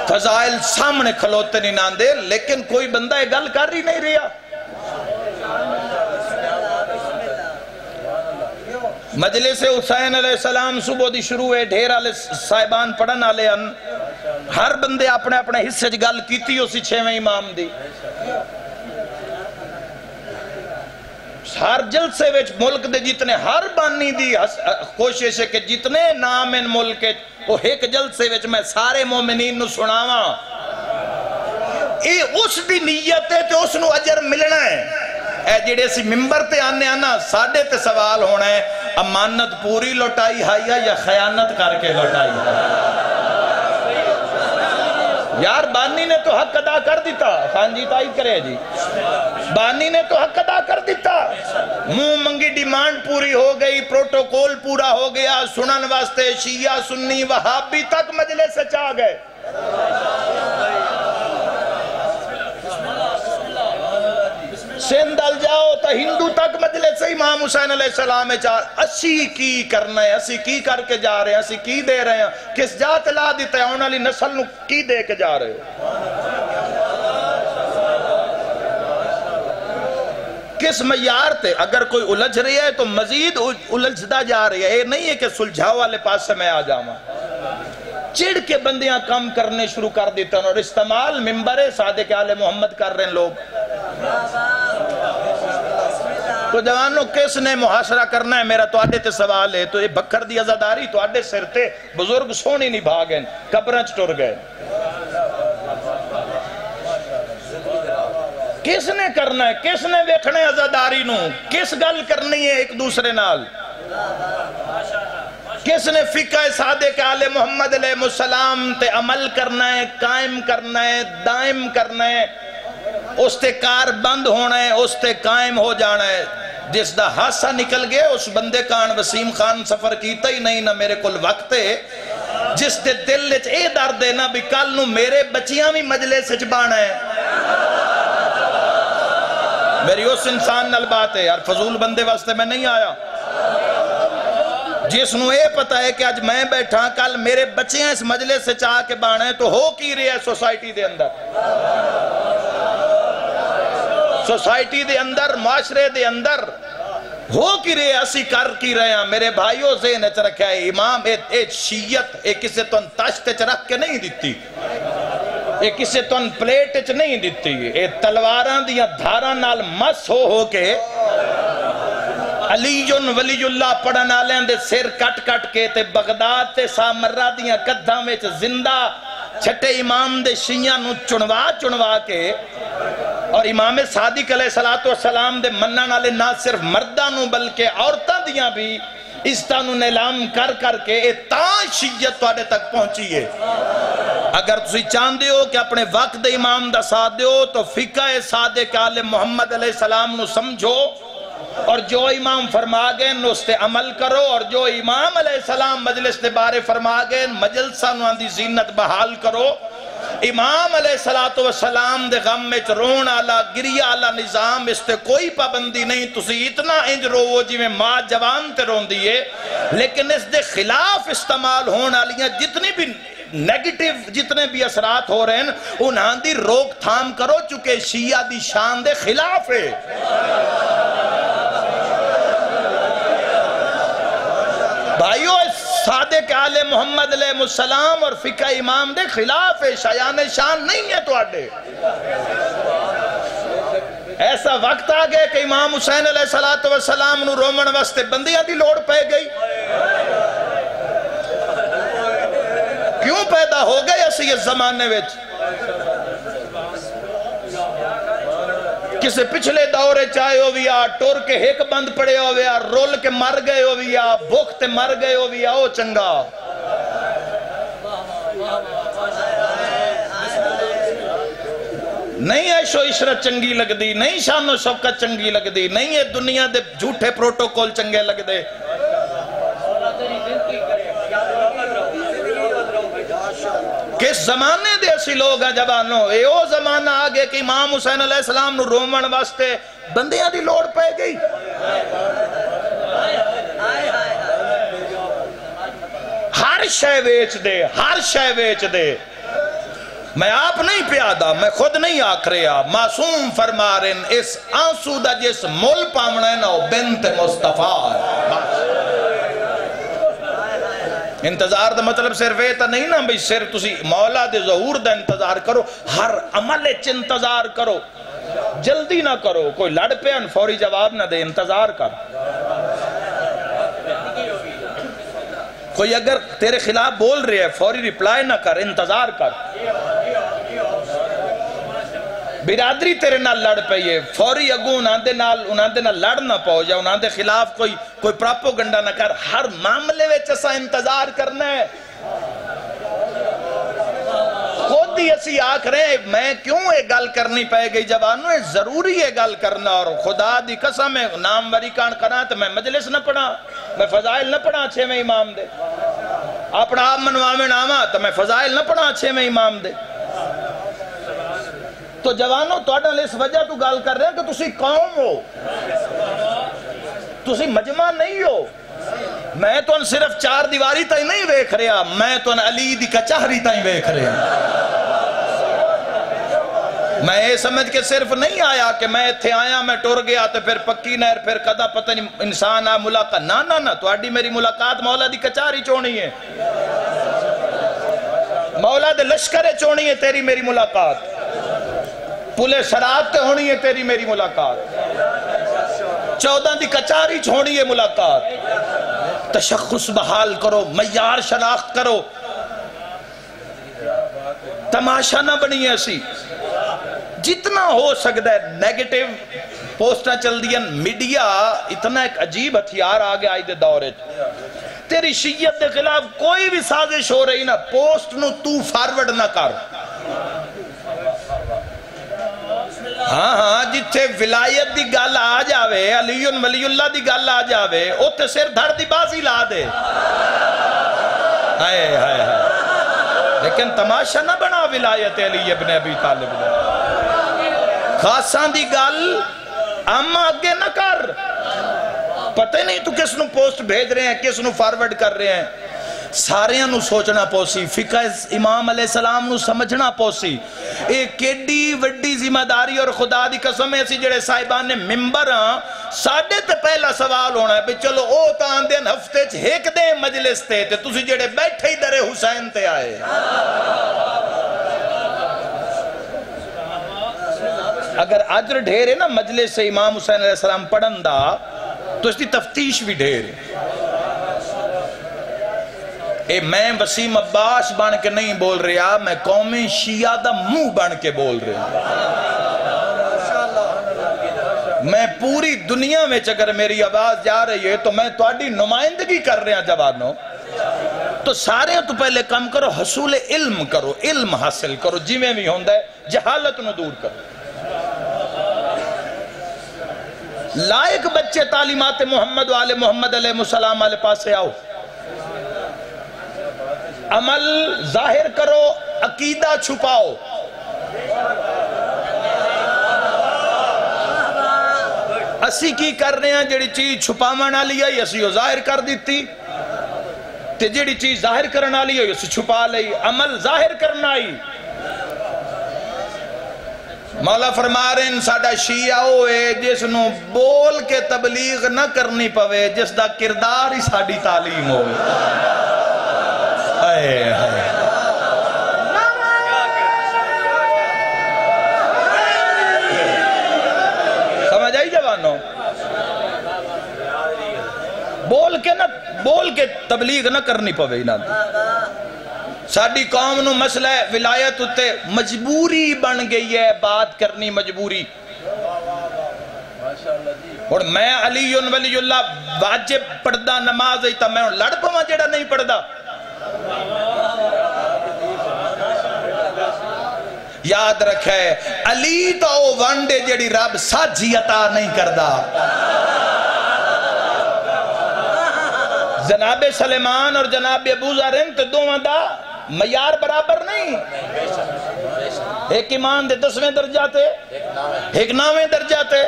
فضائل سامنے کھلوتے نہیں ناندے لیکن کوئی بندہ یہ گل کر ہی نہیں رہا مجلس حسین علیہ السلام صبح دی شروع ہے ڈھیر والے صاحبان پڑھن والے ان ہر بندے اپنے اپنے حصے گل کیتی اسی چھویں امام دی ہر جلسے وچ ملک دے جتنے ہر بانی دی کوشش ہے کہ جتنے نام ان ملک وہ ایک جلسے وچ میں سارے مومنین نو سناواں اے اس دی نیت ہے تے اس نو اجر ملنا ہے اے جڑے سی ممبر تے آنے آنا ساڑھے تے سوال ہونا ہے امانت پوری لوٹائی ہے یا خیانت کر کے لوٹائی ہے یار بانی نے تو حق ادا کر دیتا خان جی تائید کرے جی بانی نے تو حق ادا کر دیتا منہ منگی ڈیمانڈ پوری ہو گئی پروٹوکول پورا ہو گیا سنن واسطے شیعہ سنی وہابی تک مجلس سے چاہ گئے سندھ ال جاؤ تا ہندو تک مجلس سے امام حسین علیہ السلام چار اسی کی کرنا ہے اسی کی کر کے جا رہے ہیں اسی کی دے رہے ہیں کس جات لا دیتا ہے انہوں علی نسل نو کی دے کے جا رہے ہیں کس معیار تے اگر کوئی الجھ رہی ہے تو مزید الجھدا جا رہی ہے یہ نہیں ہے کہ سلجھاؤ والے پاس سے میں آ جاؤں چڑ کے بندیاں کم کرنے شروع کر دیتا اور استعمال ممبر صادق آل محمد کر رہے ہیں لوگ تو جوانوں کس نے محاصرہ کرنا ہے میرا تو آڈے تے سوال ہے تو یہ بکر دی عزاداری تو آڈے سر تے بزرگ سونی نہیں بھاگیں قبرنچ ٹور گئے کس نے کرنا ہے کس نے ویکھنے عزاداری نو کس گل کرنی ہے ایک دوسرے نال کس نے فقہ صادق آل محمد علیہ السلام تے عمل کرنا ہے، قائم کرنا ہے، دائم کرنا ہے، اس تے کار بند ہونا ہے، اس تے قائم ہو جانا ہے۔ جس دا حادثہ نکل گئے اس بندے کان وسیم خان سفر کیتا ہی نہیں، نہ میرے کل وقت ہے۔ جس دے دل وچ اے درد ہے نا بھی کل نو میرے بچیاں بھی مجلس وچ بانا ہے، میری اس انسان نال بات ہے یار، فضول بندے واسطے میں نہیں آیا۔ جس نو اے پتا ہے کہ آج میں بیٹھا کل میرے بچیاں اس مجلس سے چاہ کے بانا ہے، تو ہو کی رہے ہے سوسائٹی دے اندر، سوسائٹی دے اندر، معاشرے دے اندر ہو کی رہے اسی کر کی رہے ہیں۔ میرے بھائیوں ذہن وچ رکھا ہے، امام اے شیعت اے کسے تن تشت وچ رکھ کے نہیں دیتی، اے کسے تن پلیٹ وچ نہیں دیتی، اے تلواراں دیاں دھاراں نال مس ہو کے علی ولی اللہ پڑھن والے دے سر کٹ کٹ کے تے بغداد تے سامرہ دیاں قداں وچ زندہ چھٹے امام دے شیعاں نو چنوا کے، اور امام صادق علیہ السلام دے منن والے نہ صرف مرداں نو بلکہ عورتاں دیاں بھی عزتاں نو نیلام کر کر کے اے تاں شیعت تواڈے تک پہنچی ہے۔ اگر تسی چاہندے ہو کہ اپنے وقت دے امام دا ساتھ دیو تو فقہ صادق آل محمد علیہ السلام نو سمجھو، اور جو امام فرما گئے اس تے عمل کرو، اور جو امام علیہ السلام مجلس دے بارے فرما گئے مجلسہ نو اندی زینت بحال کرو۔ امام علیہ السلام دے غم میں رون آلا گریہ آلا نظام، اس تے کوئی پابندی نہیں، تسی اتنا انج رو جی میں ماں جوان تے رون دیئے، لیکن اس دے خلاف استعمال ہونا لیاں جتنی بھی نیگیٹیو جتنے بھی اثرات ہو رہے ہیں انہاں دی روک تھام کرو، چونکہ شیعہ دی شان دے خلاف ہے۔ بھائیو صادق آل محمد علیہ السلام اور فقہ امام دے خلاف ہے، شایان شان نہیں ہے تو آڈے۔ ایسا وقت آگئے کہ امام حسین علیہ السلام نو رومن واسطے بندیاں دی لوڑ پہ گئی، کیوں پیدا ہو گئے اسی اس زمانے وچ؟ کسے پچھلے دورے چاہے ہو ویا ٹور کے ہیک بند پڑے ہو ویا رول کے مر گئے ہو ویا بھوک تے مر گئے ہو ویا او چنگا۔ نہیں عیش و عشرت چنگی لگ دی، نہیں شان و شوکت چنگی لگ دی، نہیں یہ دنیا دے جھوٹے پروٹوکول چنگے لگ دے۔ کس زمانے دے اسی لوگ ہیں جبانوں، اے او زمانہ آگے کہ امام حسین علیہ السلام نو رومن واسطے بندیاں دی لوڑ پہ گئی۔ ہر شے ویچ دے، ہر شے ویچ دے۔ میں آپ نہیں پیادہ، میں خود نہیں آکھ رہا، معصوم فرما رہن اس آنسودہ جس مول پامنا ہے نا بنت مصطفیٰ ہے۔ انتظار دا مطلب صرف ایتا نہیں نا بھئی صرف تسی مولا دے ظہور دا انتظار کرو، ہر عمل اچھ انتظار کرو، جلدی نہ کرو، کوئی لڑ پہ ان فوری جواب نہ دے، انتظار کر۔ کوئی اگر تیرے خلاف بول رہے ہے فوری ریپلائی نہ کر، انتظار کر۔ برادری تیرے نال لڑ پئیے فوری اگو انہاں دے نال لڑ نہ پاؤ، یا انہاں دے خلاف کوئی پراپوگنڈا نہ کر، ہر معاملے وچ اسا انتظار کرنا ہے۔ خود ہی اسی آکھ رہے ہیں میں کیوں یہ گل کرنی پائے گئی جوانوں، یہ ضروری ہے گل کرنا، اور خدا دی قسم ہے نام وری کان کرنا تو میں مجلس نہ پڑھا، میں فضائل نہ پڑھا اچھے میں امام دے، اپنا آپ منواویں ناما تو میں فضائل نہ پڑھا اچھے میں امام دے۔ تو جوانوں توڑا اس وجہ تو گال کر رہے ہیں کہ تسی قوم ہو، تسی مجمع نہیں ہو۔ میں تو صرف چار دیواری تائی نہیں ویکھ رہا، میں تو علی دی کچہری تائی ویکھ رہا۔ میں یہ سمجھ کے صرف نہیں آیا کہ میں تھے آیا میں ٹور گیا تو پھر پکی نہر پھر قدہ پتہ نہیں انسان آ ملاقات، نا توڑی میری ملاقات مولا دی کچہری چونی ہے، مولا دے لشکر چونی ہے تیری میری ملاقات، پلے شراب تے ہونی ہے تیری میری ملاقات، 14 دی کچاری چھوڑی ہے ملاقات۔ تشخص بحال کرو، معیار شناخت کرو، تماشا نہ بنی ایسی۔ جتنا ہو سکتا ہے نیگیٹیو پوسٹاں چل دیا، میڈیا اتنا ایک عجیب ہتھیار آگے آئی دے دورے، تیری شیعت کے خلاف کوئی بھی سازش ہو رہی نا پوسٹ نو تو فارورڈ نہ کر ہاں جتھے ولایت دی گل آ جاوے علی ولی اللہ دی گل آ جاوے اوتے سر دھڑ دی بازی لا دے ہائے ہائے ہائے لیکن تماشا نہ بنا ولایت علی ابن ابی طالب خاصاں دی گل اما آگے نہ کر پتہ نہیں تو کس نو پوسٹ بھیج رہے ہیں کس نو فارورڈ کر رہے ہیں ساریاں نو سوچنا پوسی فقہ امام علیہ السلام نو سمجھنا پوسی ایک کیڈی وڈی ذمہ داری اور خدا دی قسم ہے اسی جڑے صاحبان نے ممبر ہاں ساڑھے تے پہلا سوال ہونا ہے بھی چلو او تان دین ہفتے ایک دے مجلس تے تسی جڑے بیٹھے ہی در حسین تے آئے اگر عجر ڈھیر ہے نا مجلس سے امام حسین علیہ السلام پڑھن دا تو اس دی تفتیش بھی ڈھیر ہے اے میں وسیم عباس بن کے نہیں بول رہا میں قوم شیعہ دا منہ بن کے بول رہا میں پوری دنیا میں اگر میری آواز جا رہی ہے تو میں تواڈی نمائندگی کر رہا جوانوں تو سارے تو پہلے کم کرو حصول علم کرو علم حاصل کرو جی میں بھی ہوندہ ہے جہالت نو دور کرو لائق بچے تعلیمات محمد والے محمد علیہ السلام والے پاس سے آؤ عمل ظاہر کرو عقیدہ چھپاؤ اسی کی کر رہے ہیں جڑی چیز چھپاونا لیا اسی وہ ظاہر کر دیتی تے جڑی چیز ظاہر کرنا لیا اسی چھپا لئی عمل ظاہر کرنا ہی مولا فرما رہے ہیں ساڑھا شیعہ ہوئے جس نو بول کے تبلیغ نہ کرنی پوے جس دا کردار ہی ساڑھی تعلیم ہوئے آئے آئے سمجھ آئی جوانوں بول کے تبلیغ نہ کرنی پوے نا ساڑھی قوم نو مسئلہ ولایت ہوتے مجبوری بن گئی ہے بات کرنی مجبوری اور میں علی ولی اللہ واجب پڑھدا نماز ہی تا میں لڑ پاواں جڑا نہیں پڑھدا یاد رکھے علی تو وانڈے جڑی رب ساجی عطا نہیں کردا جناب سلیمان اور جناب ابو ذر تے دوواں دا معیار برابر نہیں ایک ایمان دے 10ویں درجہ تے ایک 9ویں درجہ تے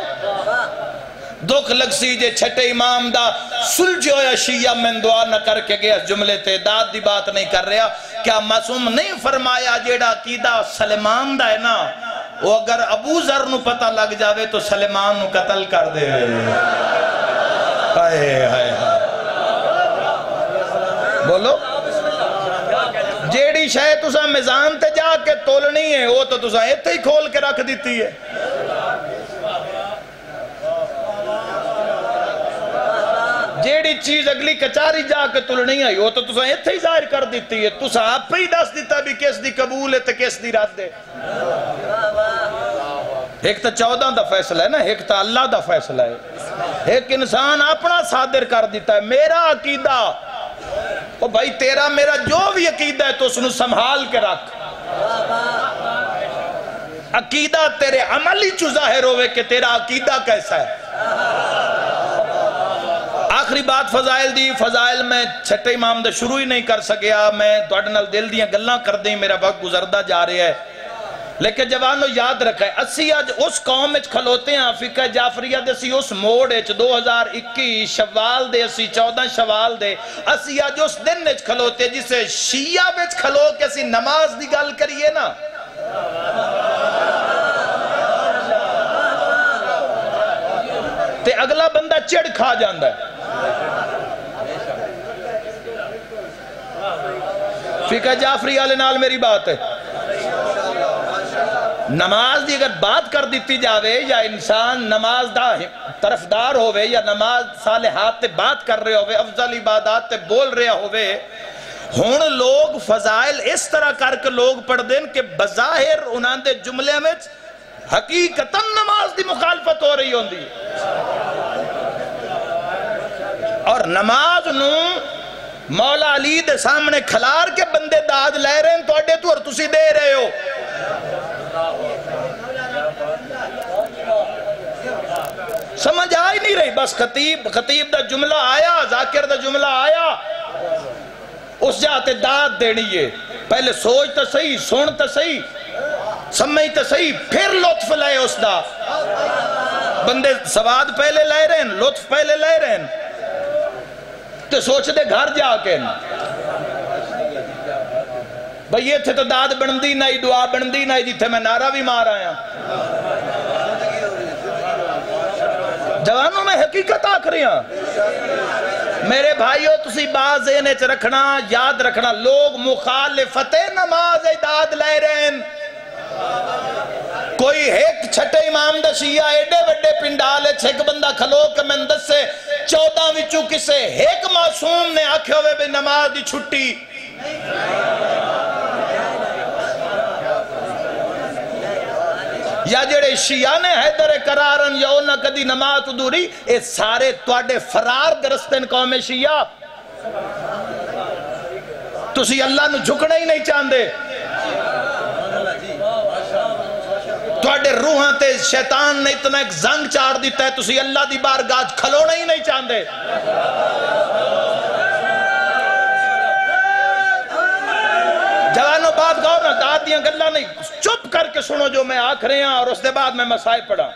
دکھ لگ سی جے چھٹے امام دا سلجھ ہویا شیعہ من دعا نہ کر کے گیا جملے تے داد دی بات نہیں کر رہا کیا معصوم نہیں فرمایا جیڑا عقیدہ سلیمان دا ہے نا وہ اگر ابو ذر نو پتہ لگ جاوے تو سلیمان نو قتل کر دے ہائے ہائے بولو جیڑی شاید تسا میزان تے جا کے تولنی ہے وہ تو تسا ایتھے ہی کھول کے رکھ دیتی ہے جیڑی چیز اگلی کچاری جا کے تولنی ہے وہ تو تسا ایتھے ہی ظاہر کر دیتی ہے تسا آپ ہی دس دیتا بھی کس دی قبول ہے تے کس دی رد ہے ایک تا 14 دا فیصلہ ہے نا ایک تا اللہ دا فیصلہ ہے ایک انسان اپنا صادر کر دیتا ہے میرا عقیدہ او بھائی تیرا میرا جو بھی عقیدہ ہے تو اس نے سنبھال کے رکھ عقیدہ تیرے عملی چو ظاہر ہوئے کہ تیرا عقیدہ کیسا ہے آخری بات فضائل دی فضائل میں چھٹے امام دا شروع ہی نہیں کر سکیا میں توڑنال دل دیاں گلنا کر دیں میرا وقت گزردہ جا رہے ہے لیکن جوانو یاد رکھا ہے اسی آج اس قوم اچھ کھلوتے ہیں فقہ جعفریہ دے اسی اس موڑ اچھ 2021 شوال دے اسی 14 شوال دے اسی آج اس دن اچھ کھلوتے ہیں جسے شیعہ اچھ کھلو کے اسی نماز دی گل کریے نا تے اگلا بندہ چڑ کھا جاندہ ہے فقہ جعفریہ علیہ نال میری بات ہے نماز دی اگر بات کر دیتی جاوے یا انسان نماز دا طرفدار ہوئے یا نماز صالحات تے بات کر رہے ہوئے افضل عبادات تے بول رہے ہوئے ہون لوگ فضائل اس طرح کر کے لوگ پڑھ دیں کہ بظاہر انہاں دے جملے میں حقیقتاً نماز دی مخالفت ہو رہی ہوندی اور نماز نو مولا علی دے سامنے کھلار کے بندے داد لے رہے ہیں تو اڈے تو اور تسی دے رہے ہو. سمجھ آئی نہیں رہی. بس خطیب دا جملہ آیا, ذاکر دا جملہ آیا, اس جاتے داد دینی ہے. پہلے سوچ تا صحیح, سن تا صحیح, سمجھ تا صحیح, پھر لطف لائے اس دا. بندے سواد پہلے لے رہے ہیں, لطف پہلے لے رہے ہیں, تو سوچ دے گھر جا کے بھئی یہ تھے تو داد بندی نہیں, دعا بندی نہیں, جیتے میں نعرہ بھی مار آیا. جوانوں میں حقیقت آکھ رہی ہیں. میرے بھائیو تسی باز ذہنے چ رکھنا, یاد رکھنا, لوگ مخالفت نماز داد لے رہے ہیں. کوئی ایک چھٹے امام دا شیعہ ایڈے وڈے پنڈالے چھک بندہ کھلو کہ میں اندس سے 14 وچوں کسے ایک معصوم نے آکھے ہوئے بھی نماز دی چھٹی. یا جڑے شیعہ نے حیدر قرارن یا انہاں کدی نماز دوری, اے سارے توڑے فرار گرستن قوم شیعہ. تسی اللہ نو جھکنا ہی نہیں چاندے, توڑے روحاں تے شیطان نے اتنا ایک زنگ چار دیتا ہے, تسی اللہ دی بارگاہ کھلونا ہی نہیں چاندے. جوانوں بات گاؤ نا, داد دیاں گلہ نہیں, چپ کر کے سنو جو میں آکھ رہے ہیں, اور اس دے بعد میں مسائل پڑھا.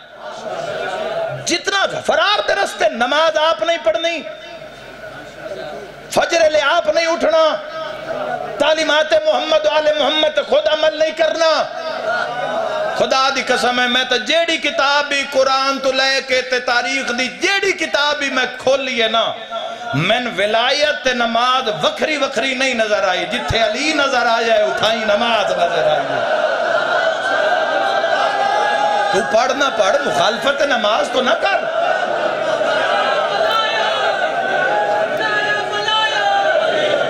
جتنا فرار دے رستے, نماز آپ نہیں پڑھنی, فجر لے آپ نہیں اٹھنا, تعلیمات محمد و آل محمد خود عمل نہیں کرنا. خدا دی قسم ہے, میں تو جیڑی کتاب بھی قرآن تو لے کے تے تاریخ دی جیڑی کتاب بھی میں کھول لیے نا, من ولایت نماز وکھری وکھری نہیں نظر آئی. جتھے علی نظر آیا ہے اٹھائی نماز نظر آئی ہے. تو پڑھ نہ پڑھ, مخالفت نماز تو نہ کر.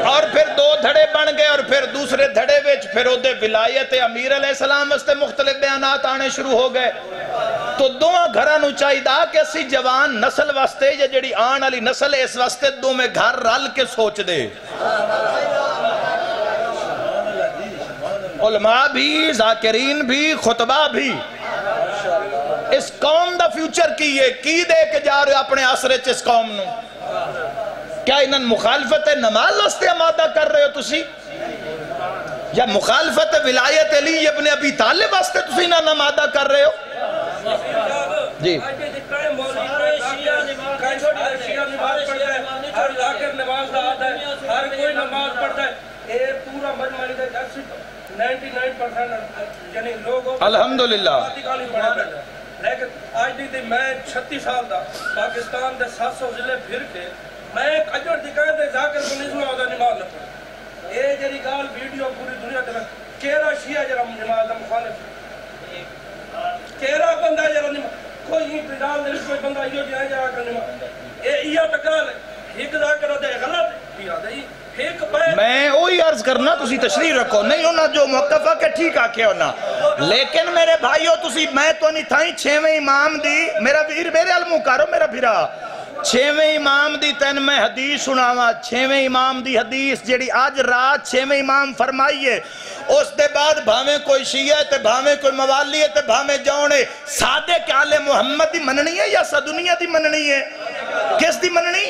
اور پھر 2 دھڑے بن گئے, اور پھر دوسرے دھڑے وچ پھر او دے ولایت امیر علیہ السلام واسطے مختلف بیانات آنے شروع ہو گئے. تو دوہاں گھراں نو چاہیدا کہ اسی جوان نسل واسطے یا جڑی آن والی نسل اس واسطے دو میں گھر رل کے سوچ دے. علماء بھی, ذاکرین بھی, خطبہ بھی. اس قوم دا فیوچر کی ہے, کی دے کے جا رہے اپنے عصرے چ اس قوم نو. کیا انہاں مخالفت نماز واسطے آمادہ کر رہے ہو تسی, یا مخالفت ولایت علی ابن ابی طالب واسطے تسی نہ آمادہ کر رہے ہو؟ جی الحمدللہ. لیکن آج دی میں 36 سال دا پاکستان دے 700 ضلع پھر کے میں ایک اجر دکھائے دے ذاکر کو نظمہ ہوتا نماز نہ پڑھا. اے جری گال ویڈیو پوری دنیا دے کیرا شیعہ جرا نماز دا مخالف, کیرا بندہ جرا نماز, کوئی ہی پردال دے کوئی بندہ یہ جائے جا کر نماز. اے یہ تکال ہے, ایک ذاکر دے غلط بھی آدھائی. میں وہی عرض کرنا, تسی تشریح رکھو, نہیں ہونا جو موقفہ کے ٹھیک آکے ہونا. لیکن میرے بھائیو تسی, میں تو نہیں تھائیں 6ویں امام دی, میرا ویر میرے علموں کارو میرا بھیرا, 6ویں امام دی تین میں حدیث سناوا. 6ویں امام دی حدیث جیڑی آج رات 6ویں امام فرمائیے, اس دے بعد بھامیں کوئی شیعہ ہے تے بھامیں کوئی موالی ہے تے بھامیں جونے, صادق آل محمد دی مننی ہے یا سدنیہ دی مننی ہے؟ کس دی مننی؟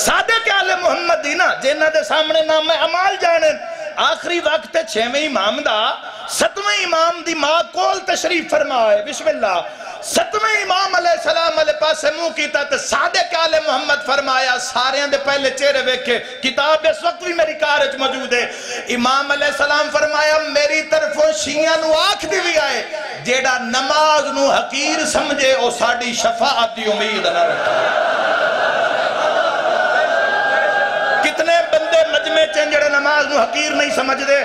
صادق آل محمد دی نا, جنہ دے سامنے نام میں عمال جانن. آخری وقت 6ویں امام دا 7ویں امام دی ماں کول تشریف فرمائے, بسم اللہ. 7ویں امام علیہ السلام علیہ پاس منہ کیتا تے صادق آل محمد فرمایا. سارے دے پہلے چہرے ویکھے, کتاب اس وقت بھی میری کارج موجود ہے. امام علیہ السلام فرمایا, میری طرفوں شیعہ نو آکھ دی بھی آئے, جیڑا نماز نو حقیر سمجھے او ساڑی شفاعت دی امید نہ رکھا. کتنے بندے مجمع چین جڑے نماز نو حقیر نہیں سمجھ دے,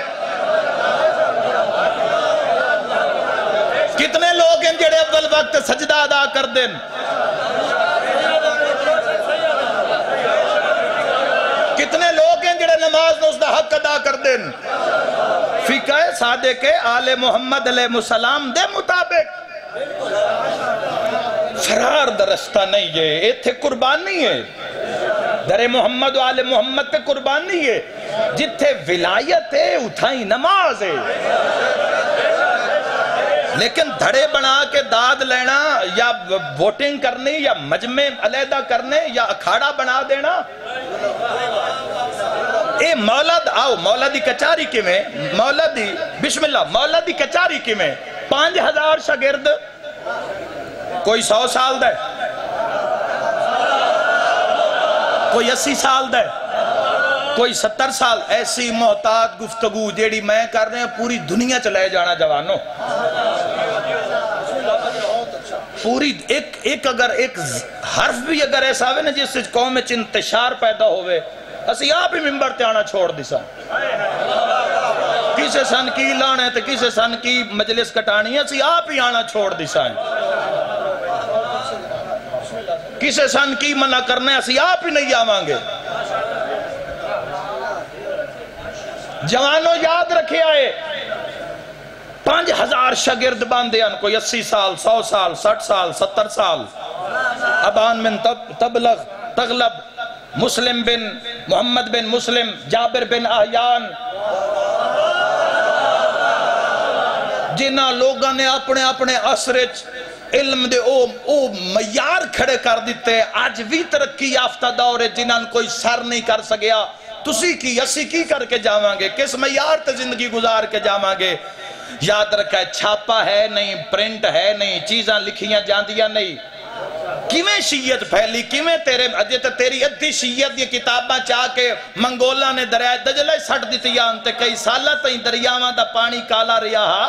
کتنے لوگ ہیں جڑے اول وقت سجدہ ادا کر دیں, کتنے لوگ ہیں جڑے نماز نو اس دا حق ادا کر دیں. فقہ صادق آل محمد علیہ السلام دے مطابق فرار درستہ نہیں ہے, ایتھے قربانی ہے. در محمد و آل محمد تے قربانی ہے، جتھے ولایت ہے اتھائی نماز ہے۔ لیکن دھڑے بنا کے داد لینا یا ووٹنگ کرنی یا مجمع علیحدہ کرنے یا اکھاڑا بنا دینا، اے مولد آؤ مولدی کچاری کی میں، مولدی بسم اللہ مولدی کچاری کی میں 5000 شاگرد، کوئی 100 سال دے، کوئی 80 سال دے، کوئی 70 سال، ایسی محتاط گفتگو جیڑی میں کر رہے ہیں پوری دنیا چلے جانا جوانوں، پوری ایک اگر ایک حرف بھی اگر ایسا ہوئے نا جس سے قوم میں انتشار پیدا ہوئے، اسی آپ ہی ممبر تے آنا چھوڑ دیسا، کسے سن کی لانے تے کسے سن کی مجلس کٹانی ہے، اسی آپ ہی آنا چھوڑ دیسا ہے، کسے سن کی منع کرنے اسی آپ ہی نہیں آوانگے۔ جوانوں یاد رکھے آئے 5000 شاگرد باندھے ان کوئی 80 سال 100 سال 60 سال 70 سال، ابان من تبلغ تغلب مسلم بن محمد بن مسلم جابر بن احیان، جنہ لوگوں نے اپنے اپنے عصرچ علم دے او معیار کھڑے کر دیتے، آج بھی ترقی یافتہ دور ہے جنہاں کوئی سر نہیں کر سکیا، تسی کی اسی کی کر کے جاوانگے، کس معیار تے زندگی گزار کے جاوانگے۔ یاد رکھا ہے چھاپا ہے نہیں، پرنٹ ہے نہیں، چیزاں لکھیاں جاندیاں نہیں، کیویں شیعت پھیلی، کیویں تیری ادھی شیعت یہ کتاباں چاہ کے منگولہ نے دریائے دجلہ سٹ دیتی آنتے کئی سالہ تائیں دریاواں دا پانی کالا ریا ہا،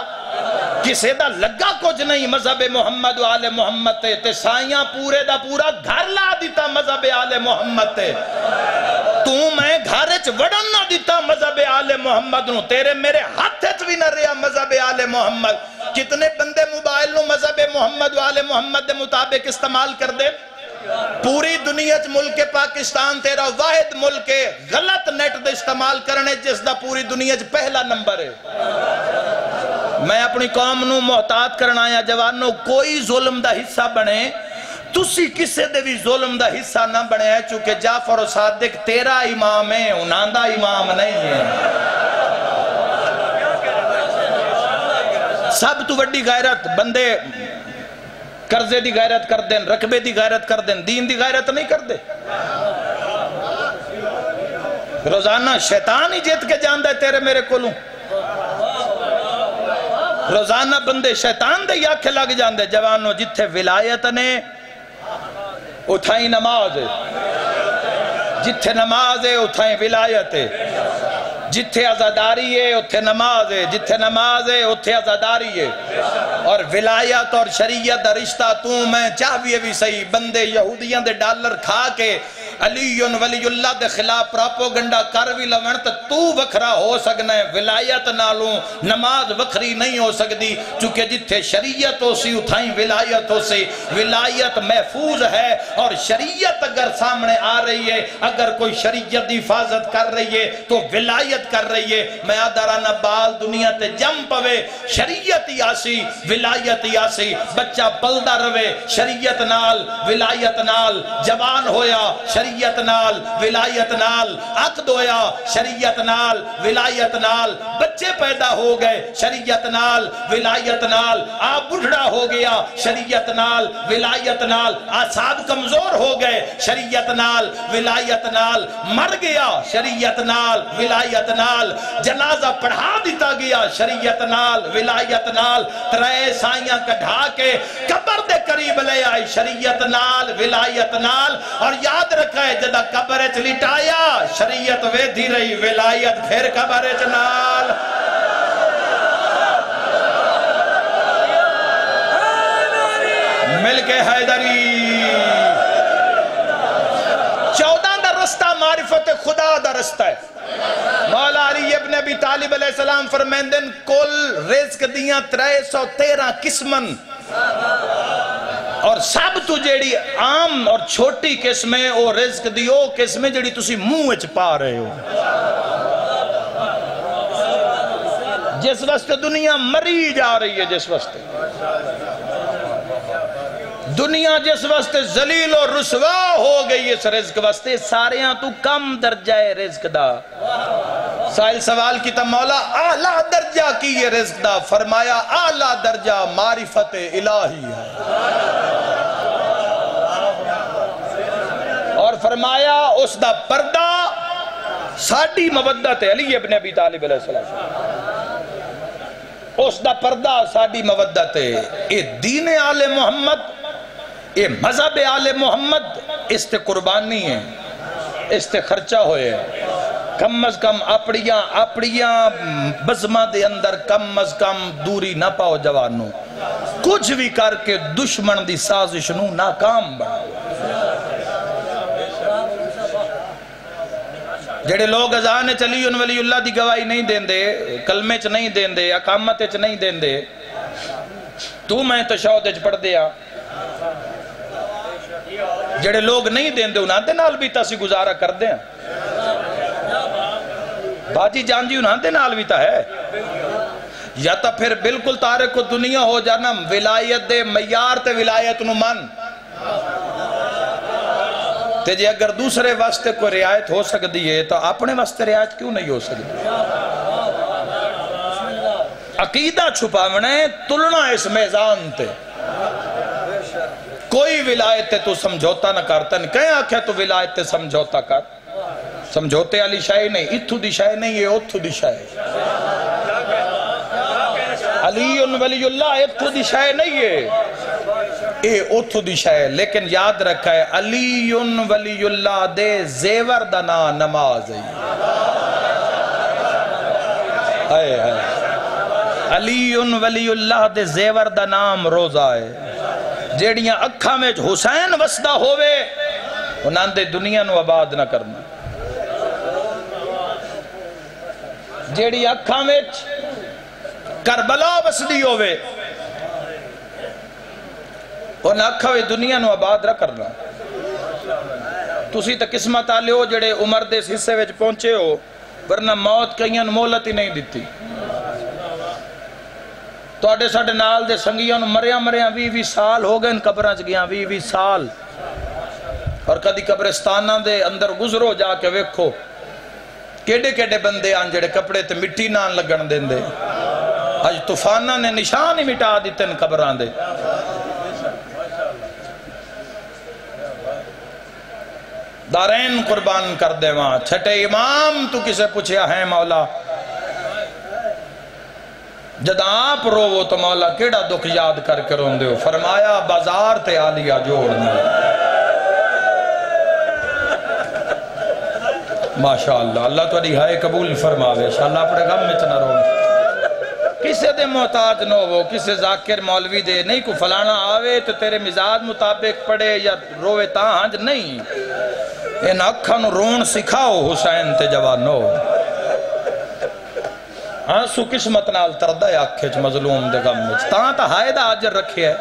کسے دا لگا کچھ نہیں مذہب محمد و آل محمد تے سائیاں پورے دا پورا گھر لا دیتا مذہب آل محمد تے، تو میں گھارچ وڑن نہ دیتا مذہب آل محمد نو، تیرے میرے ہاتھ بھی نہ رہا مذہب آل محمد۔ کتنے بندے موبائل نو مذہب محمد و آل محمد دے مطابق استعمال کر دے؟ پوری دنیا ملک پاکستان تیرا واحد ملک ہے غلط نیٹ دے استعمال کرنے جس دا پوری دنیا پہلا نمبر ہے۔ میں اپنی قوم نو محتاط کرنا یا جوانوں کوئی ظلم دا حصہ بنے، تسی کسے دے بھی ظلم دا حصہ نہ بنے ہے، چونکہ جعفر و صادق تیرا امام ہے، انہاں دا امام نہیں ہے۔ سب تو وڈی غیرت بندے قرضے دی غیرت کر دیں، رقبے دی غیرت کر دیں، دین دی غیرت نہیں کر دے۔ روزانہ شیطان ہی جیت کے جاندہ ہے تیرے میرے کولوں، روزانہ بندے شیطان دے یاکھے لگ جاندے۔ جوانوں جتھے ولایت نے اتھائیں نماز ہے، جتھے نماز ہے اتھائیں ولایت ہے، جتھے عزاداری ہے اتھے نماز ہے، جتھے نماز ہے اتھے عزاداری ہے، اور ولایت اور شریعت دا رشتہ تو میں چاہویے بھی صحیح، بندے یہودیاں دے ڈالر کھا کے علی ولی اللہ دے خلاف پراپوگنڈا کر بھی لون تو وکھرا ہو سکنا ہے، ولایت نالوں نماز وکھری نہیں ہو سکتی، چونکہ جتھے شریعت ہو سی اتھائیں ولایت ہو سی، ولایت محفوظ ہے، اور شریعت اگر سامنے آ رہی ہے، اگر کوئی شریعت دی حفاظت کر رہی ہے تو ولایت کر رہی ہے۔ میں آدھارانہ بال دنیا تے جم پوے، شریعت ہی آسی ولایت ہی آسی، بچہ پلدہ روے شریعت نال ولایت نال، جوان ہویا شریعت نال ولایت نال، عقد ہویا شریعت نال ولایت نال، بچے پیدا ہو گئے شریعت نال ولایت نال، آپ بڑھڑا ہو گیا شریعت نال ولایت نال، آساب کمزور ہو گئے شریعت نال ولایت نال، مر گیا شریعت نال ولایت نال، جنازہ پڑھا دیتا گیا شریعت نال ولایت نال، ترے سائیاں کڑھا کے قبر دے قریب لے آئی شریعت نال ولایت نال، اور یاد رکھا ہے جدہ قبر چلیٹایا شریعت وے دی رہی ولایت پھر قبر چنال۔ مل کے حیدری 14 دا رستہ معرفت خدا دا رستہ ہے۔ مولا علی ابن ابی طالب علیہ السلام فرمیندن کل رزق دیاں 313 قسمن، اور سب تو جیڑی عام اور چھوٹی قسمیں او رزق دیو قسمیں جیڑی تسی منہ اچ پا رہے ہو، جس واسطے دنیا مری جا رہی ہے، جس واسطے دنیا جس واسطے ذلیل و رسوا ہو گئی اس رزق واسطے ساریاں تو کم درجہ رزق دا سائل سوال کی تا مولا اعلیٰ درجہ کی یہ رزق دا فرمایا اعلیٰ درجہ معرفت الہی ہے اور فرمایا اس دا پردہ ساڑھی مودت ہے علی ابن ابی طالب علیہ السلام اس دا پردہ ساڑھی مودت ہے اے دین آل محمد اے مذہب آل محمد اس تے قربانی ہے اس تے خرچہ ہوئے کم از کم اپڑیاں بزمہ دے اندر کم از کم دوری نہ پاؤ جوانوں کچھ بھی کر کے دشمن دی سازش نو ناکام بنا جڑے لوگ اذان چلی ان ولی اللہ دی گواہی نہیں دین دے کلمے چ نہیں دین دے اقامت چ نہیں دین دے تو میں تشہد وچ پڑھ دیا جڑے لوگ نہیں دین دے انہاں دے نال بھی تاسی گزارا کر دیں باجی جان جی انہاں دے نال بھی تا ہے یا تا پھر بالکل تارک کو دنیا ہو جانا ولایت دے معیار تے ولایت نو من تے جے اگر دوسرے واسطے کوئی رعایت ہو سکتی ہے تو اپنے واسطے رعایت کیوں نہیں ہو سکتی عقیدہ چھپاونے تلنا اس میزان تے کوئی ولایت تے تو سمجھوتا نہ کرتا نہیں کہیں آکھے تو ولایت تے سمجھوتا کر سمجھوتے علی شاہی نہیں اتھو دی شاہی نہیں یہ اتھو دی شاہی علی ولی اللہ اتھو دی شاہی نہیں ہے اے اتھو دی شاہی لیکن یاد رکھا ہے علی ولی اللہ دے زیور دنا نماز ہے علی ولی اللہ دے زیور دا نام روزہ ہے جیڑیاں اکھا میں حسین وسدہ ہوئے انہاں دے دنیا نو آباد نہ کرنا جیڑی اکھا میں کربلا وسدی ہوئے انہاں اکھا میں دنیا نو آباد نہ کرنا تسی تا قسمت آلے ہو جڑے عمر دے اس حصے وچ پہنچے ہو ورنہ موت کئیاں مولت ہی نہیں دیتی تو آڑے ساڑے نال دے سنگیاں مریاں 20 سال ہو گئے ان قبران چ گیاں 20 سال اور کدی قبرستانہ دے اندر گزرو جا کے ویکھو کیڑے کیڑے بندے آن جڑے کپڑے تے مٹی نان لگن دیں دے آج طوفانہ نے نشان ہی مٹا دیتے ان قبران دے دارین قربان کر دے وہاں چھٹے امام تو کسے پوچھیا ہے مولا جد آپ روو تو مولا کیڑا دکھ یاد کر کے رون دے ہو فرمایا بازار تے آلیا جوڑنا ماشاءاللہ اللہ تو علی ہائے قبول فرماوے انشاءاللہ اپنے غم میں چنہ رونے کسے دے محتاج نہ ہو کسے ذاکر مولوی دے نہیں کو فلانا آوے تو تیرے مزاج مطابق پڑے یا روے تانج نہیں ان اکھاں رون سکھاؤ حسین تے جوانو آنسو قسمت نال تردہ آکھے چھ مظلوم دے غم میں تاں تا ہائے دا آجر رکھے ہے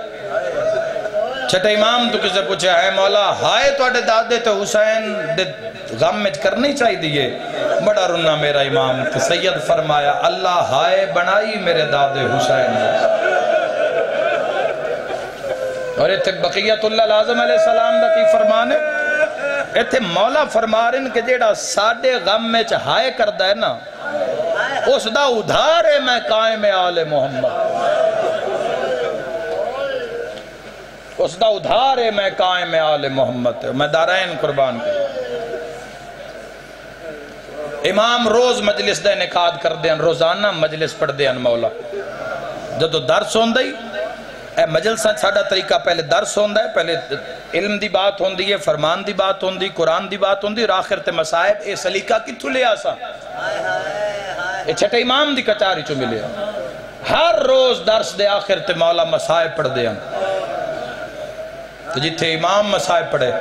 چھٹے امام تو کسے پوچھے ہے مولا ہائے تو اڈے دادے تے حسین دے غم میں کرنی چاہی دیئے بڑا رنہ میرا امام تے سید فرمایا اللہ ہائے بنائی میرے دادے حسین اور ایتھے بقیت اللہ لازم علیہ السلام دا کی فرمانے ایتھے مولا فرمارن کہ جیڑا ساڑے غم میں ہائے کردہ ہے نا اس دا ادھارے میں قائم آل محمد اس دا ادھارے میں قائم آل محمد میں دارین قربان کی امام روز مجلس دے انعقاد کر دیں روزانہ مجلس پڑھ دیں مولا جدو درس ہوندہ ہی اے مجلسہ چھاڑا طریقہ پہلے درس ہوندہ ہے پہلے علم دی بات ہوندی ہے فرمان دی بات ہوندی قرآن دی بات ہوندی اور آخر تے مسائب اے سلیقہ کتھو لے آسا اے چھٹے امام دی کچاری چو ملے ہر روز درس دے آخر تے مولا مسائب پڑھ دیں تو جتھے امام مسائب پڑھے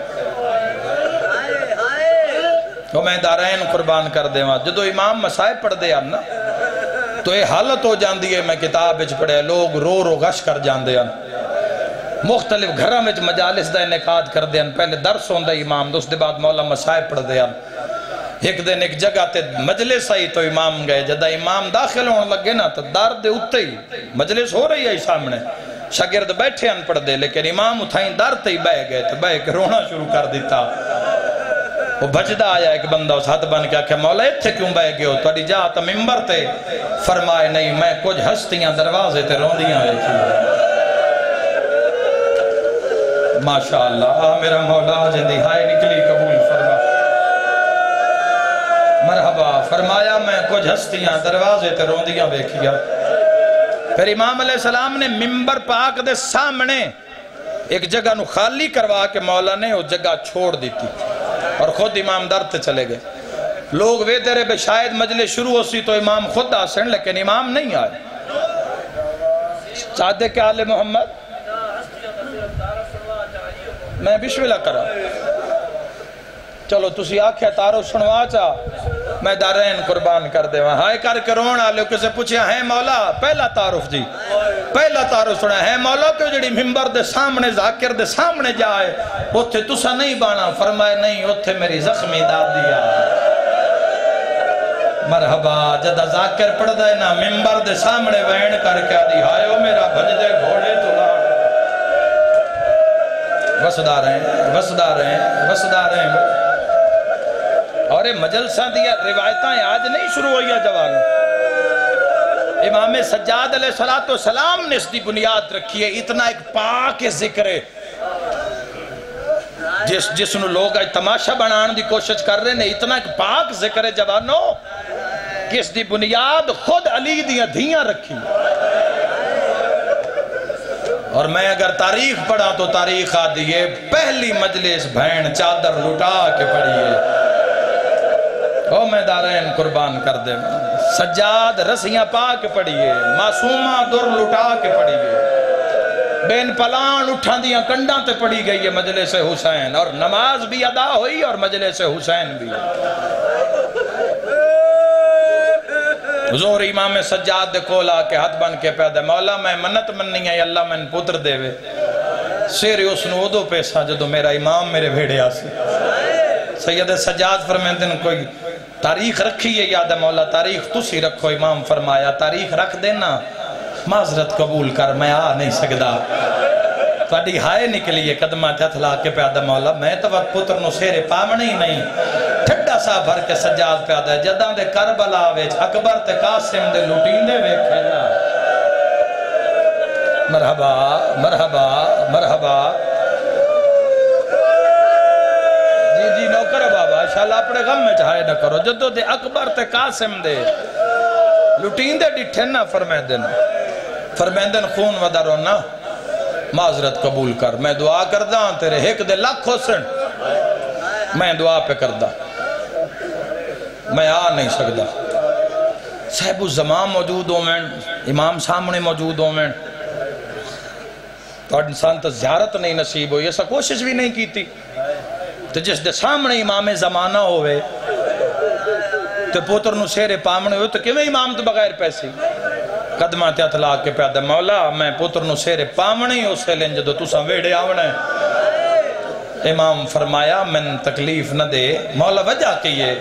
وہ میں دارین قربان کر دے وہاں جدو امام مسائب پڑھ دے نا تو یہ حالت ہو جاندی ہے میں کتاب اچھ پڑھے لوگ رو رو غش کر جاندے ہیں مختلف گھرہ میں مجالس دا انعقاد کر دے ہیں پہلے درس ہوندہ امام دوست دے بعد مولا مسائب پڑھ دے ہیں ایک دن ایک جگہ تے مجلس آئی تو امام گئے جدہ امام داخل ہونے لگے نا تو دار دے اتے ہی مجلس ہو رہی ہے سامنے شاگرد بیٹھے ان پڑھ دے لیکن امام اتھائیں در تے ہی بہ گئے تو بہ کے رونا شروع کر دیتا وہ بجدہ آیا ایک بندہ اس ہاتھ بن کے کہ مولا اتھے کیوں بہ گئے ہو تو جا تا ممبر تے فرمائے نہیں میں کچھ ہستیاں دروازے تے روندیاں ہوئے ماشاءاللہ میرا مولا جندی ہائے نکلی قبول فرما مرحبا فرمایا میں کچھ ہستیاں دروازے تے روندیاں بیکھیا پھر امام علیہ السلام نے ممبر پاک دے سامنے ایک جگہ نو خالی کروا کے مولا نے وہ جگہ چھوڑ دیتی اور خود امام در تے چلے گئے لوگ وے تیرے بے شاید مجلس شروع ہو سی تو امام خود آسن لیکن امام نہیں آئے چاہتے کہ آل محمد میں بسم اللہ کرا چلو تسی آکھیا تارو سنوا چاہ میں دارین قربان کر دے وہاں ہائے کر کرون آلے کسے پوچھیا ہے مولا پہلا تعارف جی پہلا تعارف سنا ہے مولا کیوں جڑی ممبر دے سامنے ذاکر دے سامنے جائے اتھے تسا نہیں بانا فرمائے نہیں اتھے میری زخمی دادیا مرحبا جدہ ذاکر پڑھ دے نا ممبر دے سامنے وین کر کے دی ہائے او میرا بھج دے گھوڑے تلا وسدار ہیں وسدار ہیں وسدار ہیں اور مجلسہ دیا روایتیں آج نہیں شروع ہوئی ہے جوان امام سجاد علیہ السلام نے اس دی بنیاد رکھی ہے اتنا ایک پاک ذکر ہے جس نے لوگ تماشا بنان دی کوشش کر رہے ہیں اتنا ایک پاک ذکر ہے جوانوں کہ اس دی بنیاد خود علی دیاں دھیاں رکھی اور میں اگر تاریخ پڑھا تو تاریخ آدھی ہے پہلی مجلس بھین چادر لٹا کے پڑھیے او میں دارین قربان کر دے سجاد رسیاں پا کے پڑھیے معصومہ در لٹا کے پڑھیے بین پلان اٹھان دیاں کنڈاں تے پڑھی گئی ہے مجلس حسین اور نماز بھی ادا ہوئی اور مجلس حسین بھی زور امام سجاد دے کولا کے ہاتھ بن کے پیدا مولا میں منت مننی ہے اللہ میں پتر دے وے سیرے اس نو ادو پیسا جدو میرا امام میرے بھیڑے آسی سید سجاد فرمیندے نے کوئی تاریخ رکھی ہے یاد مولا تاریخ تسی رکھو امام فرمایا تاریخ رکھ دینا معذرت قبول کر میں آ نہیں سکدا تاڑی ہائے نکلی ہے قدمہ تھت لا کے پیدا مولا میں تو وقت پتر نو سیرے پامنے ہی نہیں ٹھڈا سا بھر کے سجاد پیدا ہے جداں دے کربلا ویچ اکبر تے قاسم دے لوٹین دے ویکھنا مرحبا مرحبا مرحبا نوکر بابا انشاءاللہ اپنے غم میں چاہے نہ کرو جدو دے اکبر تے قاسم دے لٹین دے ڈٹھن نہ فرمیندن خون ودا رونا معذرت قبول کر میں دعا کردہ تیرے ایک دے لاکھ حسن میں دعا پہ کردہ میں آ نہیں سکتا صاحب الزمان موجود ہوں میں امام سامنے موجود ہوں میں تو انسان تو زیارت نہیں نصیب ہوئی ایسا کوشش بھی نہیں کی تھی تو جس دے سامنے امام زمانہ ہوئے تو پوتر نو سیرے پامنے ہوئے تو کیویں امام تو بغیر پیسی قدمہ تے اطلاع کے پیادہ مولا میں پوتر نو سیرے پامنے ہی اسے لیں جدو تسا ویڑے آونے امام فرمایا من تکلیف نہ دے مولا وجہ کیے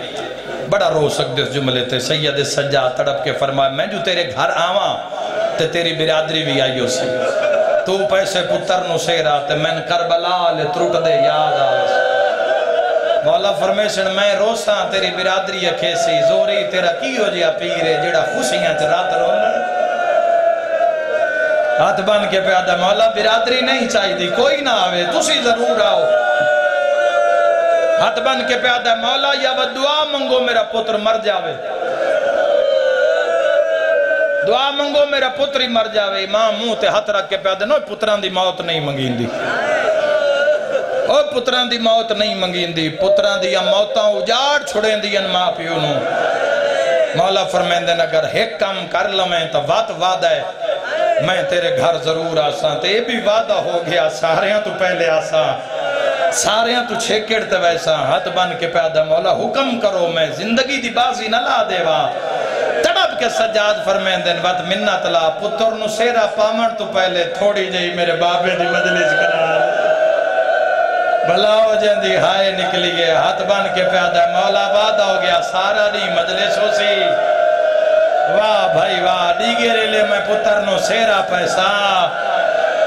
بڑا رو سکتے اس جملے تے سید سجاد تڑپ کے فرمایا میں جو تیرے گھر آواں تے تیری برادری بھی آئی ہو سی تو پیسے پتر نو سیرا تے من کربلا لے ترٹ دے یاد آس مولا فرمیشن میں روساں تیری برادری کھیسی زوری تیرا کیو جیا پیرے جڑا خوشیاں چرات رونا ہاتھ بن کے پیادہ مولا برادری نہیں چاہی دی کوئی نہ آوے تسی ضرور آؤ ہاتھ بن کے پیادہ مولا یا وہ دعا منگو میرا پتر مر جاوے دعا منگو میرا پتر ہی مر جاوے امام منہ تے ہاتھ رکھ کے پیادہ نو پتران دی موت نہیں منگین دی او پتران دی موت نہیں منگین دی پتران دی موتاں اجاڑ چھڑین دی ان ماں پیو نو مولا فرمیندن اگر ایک کام کر لمیں تو وات وعدہ ہے میں تیرے گھر ضرور آساں تے یہ بھی وعدہ ہو گیا ساریاں تو پہلے آساں ساریاں تو چھیکڑ تے ویسا ہاتھ بن کے پیدا مولا حکم کرو میں زندگی دی بازی نہ لا دے وا تڑپ کے سجاد فرمیندن وقت منت لا پتر نو سیرا پامن تو پہلے تھوڑی جئی میرے بابے دی مجلس کرا بھلا ہو جندی ہائے نکلی گئے ہاتھ بن کے پیدا مولا وعدہ ہو گیا سارا دی مجلس ہو سی واہ بھائی واہ دیگے لے میں پتر نو سیرا پیسا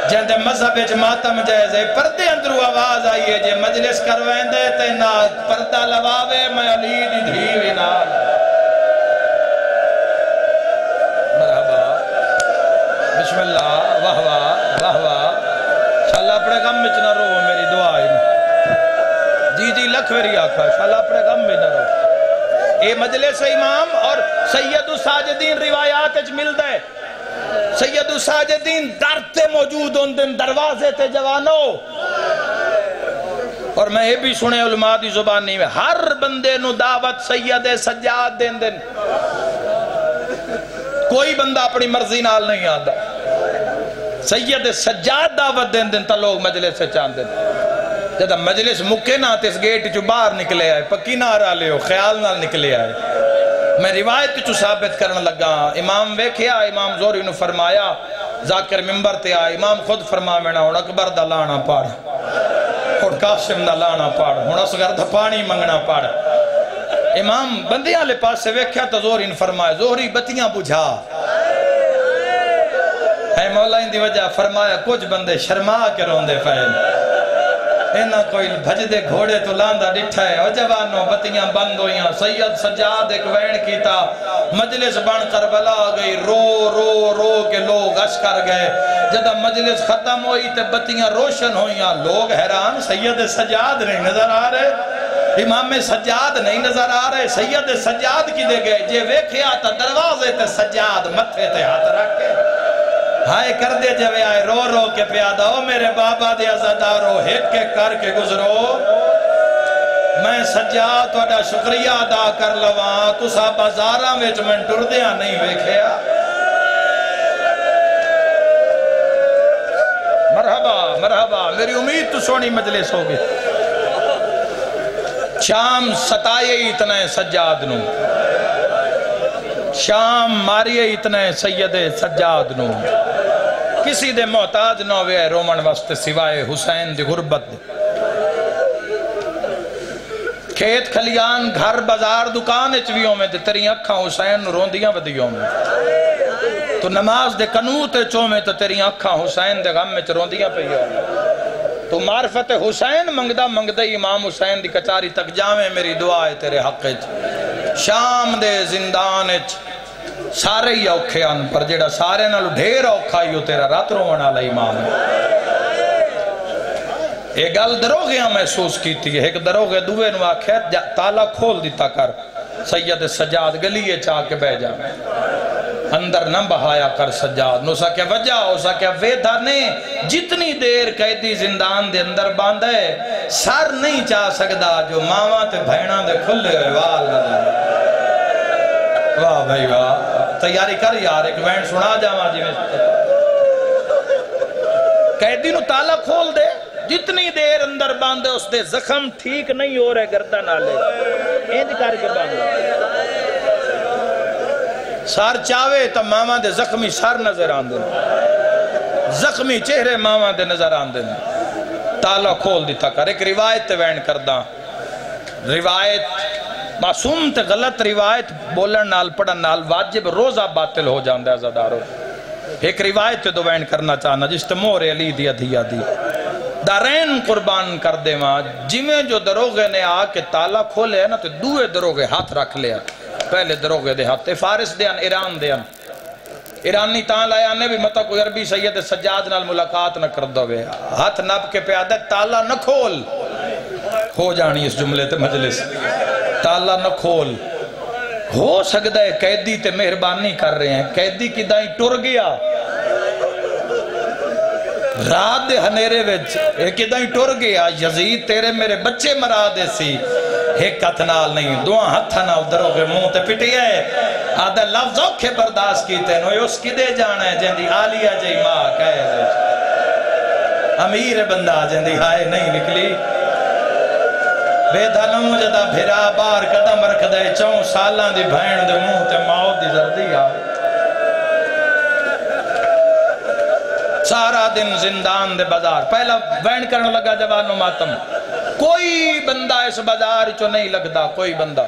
جہاں مذہب اچ ماتم جائز ہے پردے اندرو آواز آئی ہے جے مجلس کروائیں دے تے نا پردہ لواوے میں علی دی دھیوی نال مرحبا بسم اللہ واہ واہ واہ واہ شاءاللہ اپنے غم میں نہ رو میری دعا ہے جی جی لکھ میری آنکھا شاءاللہ اپنے غم میں نہ رو اے مجلس امام اور سید الساجدین روایات اچ مل دے سید الساجدین درتے موجود ان دن دروازے تے جوانو اور میں یہ بھی سنے علماء دی زبانی میں ہر بندے نو دعوت سید سجاد دین دن کوئی بندہ اپنی مرضی نال نہیں آدھا سید سجاد دعوت دین دن تا لوگ مجلس سے چاند دن جدہ مجلس مکے نہ تیس گیٹ چو باہر نکلے آئے پکی نہ آرہ لے ہو خیال نہ نکلے آئے میں روایت چو ثابت کرنے لگا امام ویکھیا امام زوری نو فرمایا ذاکر ممبر تے آئے امام خود فرما میں نہ ہون اکبر دا لانا پاڑ ہون قاسم دا لانا پاڑ ہون اسگر دا پانی منگنا پاڑ امام بندیاں لے پاس سے ویکھیا تو زوری نو فرمایا زوری بتیاں بجھا اے مولا ان دی وجہ فرمایا کچھ بندے شرما کے روندے فیل اینا کوئی بھج دے گھوڑے تو لاندہ ڈٹھا ہے او جوانوں بتیاں بند ہویاں سید سجاد ایک وین کیتا مجلس بن کربلا گئی رو رو رو کے لوگ اش کر گئے جدہ مجلس ختم ہوئی تے بتیاں روشن ہویاں لوگ حیران سید سجاد نہیں نظر آ رہے امام سجاد نہیں نظر آ رہے سید سجاد کی دے گئے جے ویکھیا تا دروازے تے سجاد متھے تے ہاتھ رکھ کے ہائے کر دے جوے آئے رو رو کے پیادہ ہو میرے بابا دے عزادارو ہٹ کے کر کے گزرو میں سجاد توڑا شکریہ ادا کر لواں تو سا بازارہ میں جو میں ٹر دیا نہیں ویکھیا مرحبا مرحبا میری امید تو سونی مجلس ہوگی شام ستائے اتنے سجاد نو شام ماریے اتنے سید سجاد نو کسی دے محتاج نہ ہوئے رومن وسط سوائے حسین دی غربت کھیت کھلیان گھر بازار دکان اچویوں میں دے تیری اکھاں حسین روندیاں ودیوں میں تو نماز دے قنوت چوں میں تو تیری اکھاں حسین دے غم میں روندیاں پہیوں میں تو معرفت حسین منگدہ منگدہ امام حسین دی کچاری تک جاویں میری دعا ہے تیرے حق شام دے زندان سارے ہی اوکھے آن پر جیڑا سارے نالو ڈھیر اوکھا ہی ہو تیرا رات رومن آلہ امام ایک گل دروغیاں محسوس کی تھی ایک دروغے دوے نو آکھیت تالا کھول دیتا کر سید سجاد گلیے چاہ کے بہ جا اندر نہ بہایا کر سجاد نو سا کیا وجہ ہو سا کیا ویدھا نے جتنی دیر قیدی زندان دے اندر باندھے سر نہیں چاہ سکدا جو ماما تے بھائنہ دے کھلے وال نظر واہ بھائی واہ تیاری کر یار ایک وینڈ سنا جاواں جی میں قیدی نو تالا کھول دے جتنی دیر اندر باندھے اس دے زخم ٹھیک نہیں ہو رہے گردہ نالے اینج کر کے باندھے سار چاوے تا ماما دے زخمی سار نظر آندے زخمی چہرے ماما دے نظر آندے تالا کھول دیتا کر ایک روایت تے وینڈ کردہ روایت معصوم تے غلط روایت بولن نال پڑھن نال واجب روزہ باطل ہو جاندہ ہے زدارو ایک روایت تے دو وینڈ کرنا چاہنا جس تے مور علی دیا دیا دی دارین قربان کر دے ماں جمیں جو دروغے نے آ کے تالا کھولے ہے نا تو دوے دروغے ہاتھ رکھ لیا پہلے دروغے دے ہاتھ فارس دے ایران دے ایرانی تاں لائے نے بھی مطا کوئی عربی سید سجاد نال ملاقات نہ کر دوے ہاتھ نب کے پیادہ تالا نہ کھول ہو جانی اس جملے تے مجلس تالا نہ کھول ہو سکتا ہے قیدی تے مہربانی کر رہے ہیں قیدی کی دائیں ٹر گیا رات دے ہنیرے وچ ایک دائیں ٹر گیا یزید تیرے میرے بچے مرا دے سی ایک کتنال نہیں دعا ہتھا نہ ادھروں کے منہ تے پٹی ہے آدھا لفظ اوکھے برداشت کیتے ہیں اس کی دے جانا ہے جن دی آلیہ جی ماں کہے دے امیر بندہ جن دی ہائے نہیں نکلی بے دھنوں جدہ بھرا بار قدم رکھ دے چون سالان دی بھین دے منہ تے موت دی زردی آئے سارا دن زندان دے بازار پہلا وین کرنے لگا جوانو ماتم کوئی بندہ اس بازار چو نہیں لگدا کوئی بندہ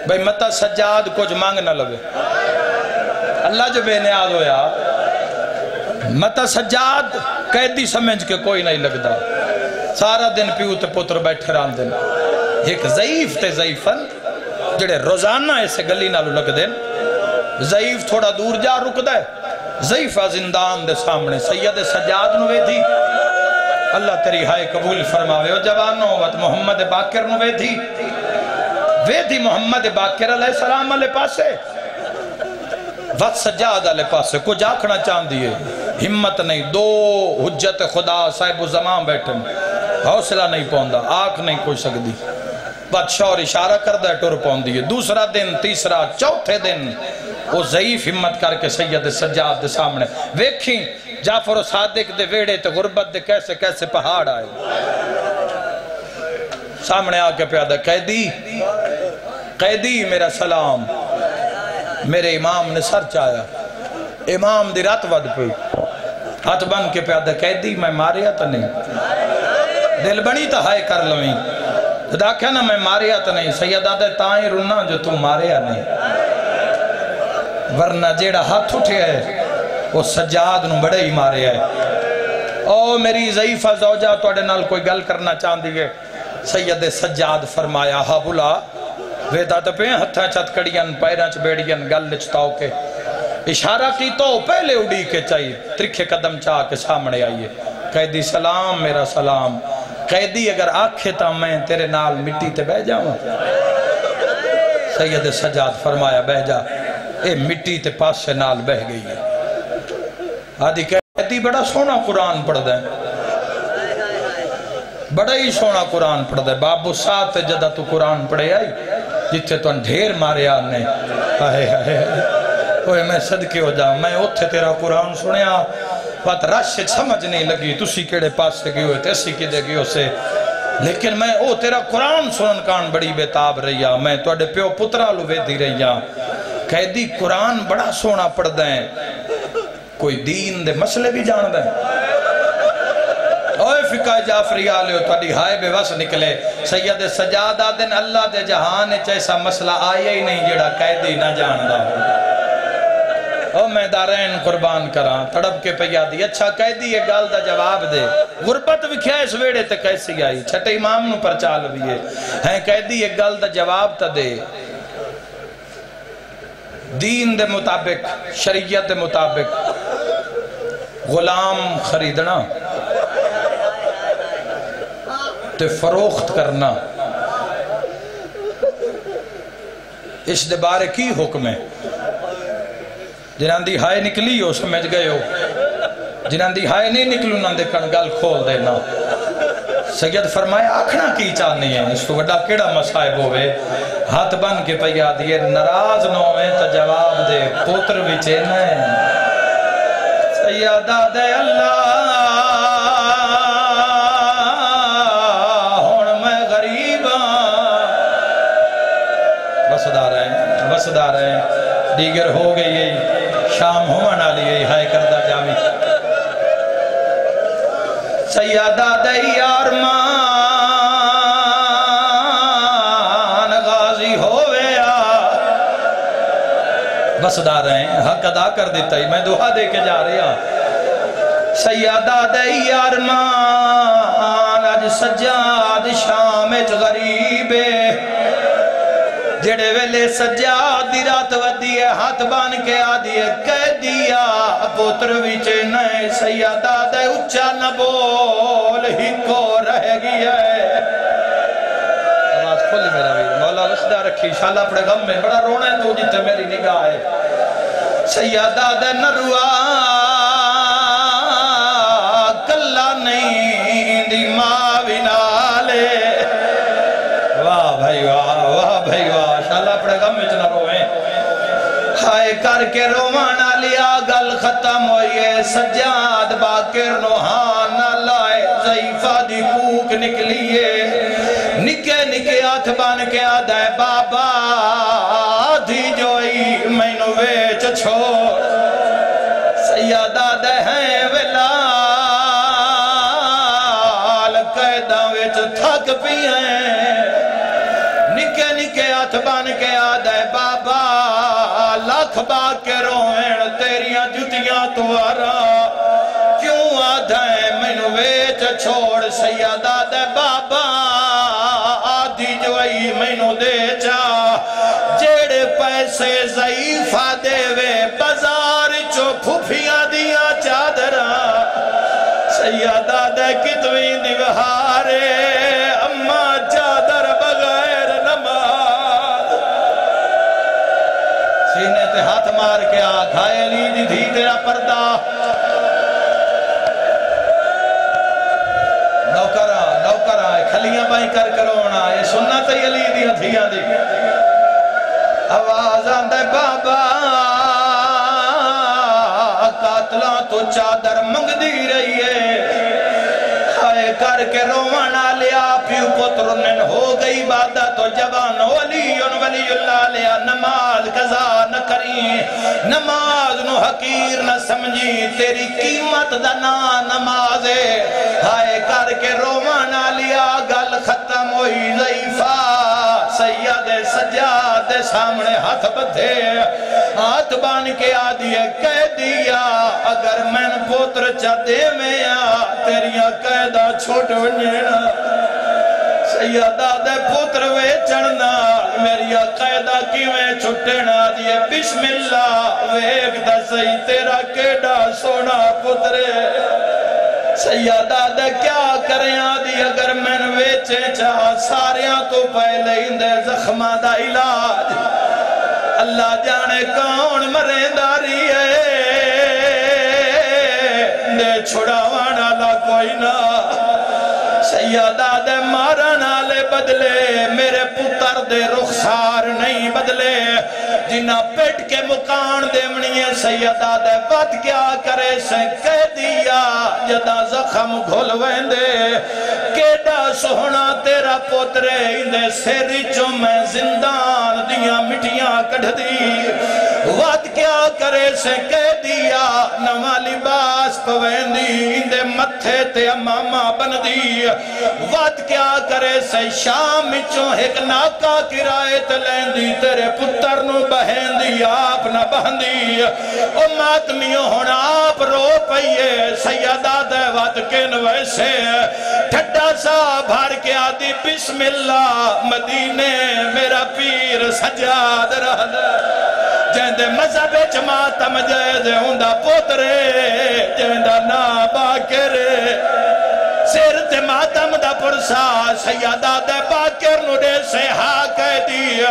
بھئی متا سجاد کچھ مانگ نہ لگے اللہ جو بے نیاز ہویا متا سجاد قیدی سمجھ کے کوئی نہیں لگدا، سارا دن پیو تے پتر بیٹھے رہن دن، ایک ضعیف تے ضعیفن جڑے روزانہ ایسے گلی نالو لگ دن، ضعیف تھوڑا دور جا رک دے، ضعیفہ زندان دے سامنے سید سجاد نوے تھی، اللہ تیری ہائے قبول فرماوے، او جوانوں وقت محمد باقر نوے تھی محمد باقر علیہ السلام علیہ پاسے، وقت سجاد علیہ پاسے، کچھ آکھنا چاند دیئے، ہمت نہیں، دو حجت خدا صاحب و زمان بیٹھن، حوصلہ نہیں پوندا، آنکھ نہیں کوئی سکتی، بادشاہ اور اشارہ کردہ ٹور پون دیئے، دوسرا دن، تیسرا، چوتھے دن، وہ ضعیف ہمت کر کے سید سجاد دے سامنے، ویکھیں جعفر و صادق دے ویڑے تے غربت دے کیسے کیسے پہاڑ آئے، سامنے آکے پیادہ، قیدی میرا سلام، میرے امام نے سر چایا، امام دی رات ود پہ ہاتھ بن کے پیادہ، قیدی میں ماریا تا نہیں، دل بنی تا ہائے کر لویں، دیکھا نا میں ماریا تا نہیں، سیدہ دے تائیں رنا جو تم ماریا نہیں، ورنہ جیڑا ہاتھ اٹھے ہے وہ سجاد نو بڑے ہی مارے ہے۔ او میری ضعیفہ زوجہ توڑے نال کوئی گل کرنا چاندی ہے، سید سجاد فرمایا، ہاں بلا ویدہ تو پہ ہتھا چت کڑین پیرانچ بیڑین گل لچتاؤ کے اشارہ کی تو پہلے اڑی کے چاہیے، ترکھے قدم چاہ کے سامنے آئیے، قیدی سلام میرا سلام، قیدی اگر آکھے تا میں تیرے نال مٹی تے بہ جاؤں، سید سجاد فرمایا بہ جا، اے مٹی تے پاس سے نال بہ گئی ہے، آدھی قیدی بڑا سونا قرآن پڑھ دیں، بڑا ہی سونا قرآن پڑھ دے، بابو ساتھ جدہ تو قرآن پڑھے آئی جتے تو ڈھیر مارے آنے، اوہ میں صدقے ہو جاؤں، میں اتھے تیرا قرآن سنیا، بات رش سمجھ نہیں لگی، تسی کیڑے پاس سے گئے ہوئے تیسی کی دے گئے سے، لیکن میں او تیرا قرآن سنن کان بڑی بیتاب رہیا، میں تو اڈے پیو پترہ لوے دی رہیا، قیدی قرآن بڑا سونا پڑھ دیں، کوئی دین دے مسئلے بھی جان دیں، اوہ فقہ جعفری آلیو تاڑی ہائے بے وس نکلے، سید سجاد آدن اللہ دے جہان چیسا مسئلہ آیا ہی نہیں جڑا قیدی نہ جاندہ ہو، او میں دارین قربان کران، تڑپ کے پیا دی، اچھا قیدی یہ گال دا جواب دے، غربت وکھیا اس ویڑے تے کیسی آئی، چھٹے امام نو پر چال ہوئے، ہیں قیدی یہ گال دا جواب تا دے، دین دے مطابق، شریعت دے مطابق، غلام خریدنا تے فروخت کرنا اس دے بارے کی حکم ہے؟ جنہاں دی ہائے نکلی ہو سمجھ گئے ہو، جنہاں دی ہائے نہیں نکلو نہ دیکھن گل کھول دینا، سید فرمائے آکھنا کی چاہنی ہے، اس کو وڈا کیڑا مصائب ہوئے، ہاتھ بن کے پیا دیئے ناراض نو میں تا جواب دے پوتر وچے نئے، سیدہ دے اللہ وسدار ہیں، دیگر ہو گئی شام ہونا لیے ہائے کردہ جامی، سیدہ دے ارمان غازی ہوئے وسدار ہیں، حق ادا کر دیتا ہی میں دعا دے کے جا رہی ہوں، سیدہ دے ارمان آج سجاد شامچ غریبے جڑے ویلے سجاد دی رات ودی ہے ہاتھ بان کے آدھی ہے قیدیا پوتر ویچے نئے سیدہ دے اچھا نہ بول ہی کو رہ گیا ہے، آواز کھولی میرا ویر مولا وسدہ رکھی شالہ پڑے غم میں بڑا رونا ہے تو جتے میری نگاہ ہے، سیدہ دے نروا کلا نہیں دی ماں بنالے، واہ بھائی واہ بھائی واہ، شالہ پڑے غم میں چنا روئے، ہائے کر کے رومانا لیا گل ختم ہوئیے، سجاد باقر نوحان لائے، ضعیفہ دی کوک نکلیے، نکے نکے ہاتھ بان کے آدھائے بابا آدھی جوئی میں نو ویچ چھوڑ، سیادہ دے ہیں ویلال قیدہ ویچ تھک بھی ہیں، نکے نکے ہاتھ بان کے آدھے بابا لاکھ باقر روئن تیریاں جتیاں توارا، جو چھوڑ سیدہ دے بابا آدھی جوائی مینو دے جا جیڑے پیسے ضعیفہ دے وے بازار چو پھوپھیاں دیا چادرہ سیدہ دے کتویں دیوہارے اماں چادر بغیر نماز سینے تے ہاتھ مار کے آکھائے علی دی تھی تیرا پردہ نوکر آئے کھلیاں بائیں کر کرونا یہ سنت علی دی ہتھیاں دی آواز آندے بابا قاتلاں تو چادر منگ دی رہی ہے ہائے کر کے روانہ لیا پیو پترنن ہو گئی عبادت و جوان ولی اللہ لیا نماز قضا نہ کری نماز نو حقیر نہ سمجھی تیری قیمت دنا نماز ہائے کر کے روانہ لیا گل ختم ہوئی ضعیفہ سید سجاد سامنے ہاتھ بدھے ہاتھ بان کے آدھی کہہ دیا اگر میں پوتر چاہتے میں تیریاں قیدہ چھوٹ ونجینا سیدہ دے پوتر وے چڑھنا میری قیدہ کی میں چھٹنا دیے بسم اللہ ویک دا سی تیرا کیڑا سونا پترے سیدہ دے کیا کریں آدھی اگر میں ویچے چاہا ساریاں تو پہلے اندے زخمہ دا علاج اللہ جانے کون مرین داری ہے دے چھڑا وانا لا کوئی نہ سیدہ دے مارنا لے بدلے میرے پتر دے رخسار نہیں بدلے جنہ پیٹ کے مکان دے منیے سیدہ دے بات کیا کرے سے کہہ دیا جدا زخم گھول ویندے کیڑا سونا تیرا پوترے اندے سیری چو میں زندان دیا مٹیاں کڑھ دی وات کیا کرے سے کہہ دیا نوا لباس پویندی اندے متھے تے امامہ بن دی وات کیا کرے سے شام چو ایک ناکا کرایت لیندی تیرے پتر نو بہندی آپ نہ بہندی او ماتمیوں ہونا آپ رو پئیے سیدہ دے وات کن ویسے ٹھٹا سا بھار کے آدھی بسم اللہ مدینے میرا پیر سجاد رہا جہندے مذہب جماعتم جائزے ہوندہ پوترے جہندہ نابا کرے سیر تے ماتم دا پرسا سیادہ دے باکر نوڑے سے ہاں کہہ دی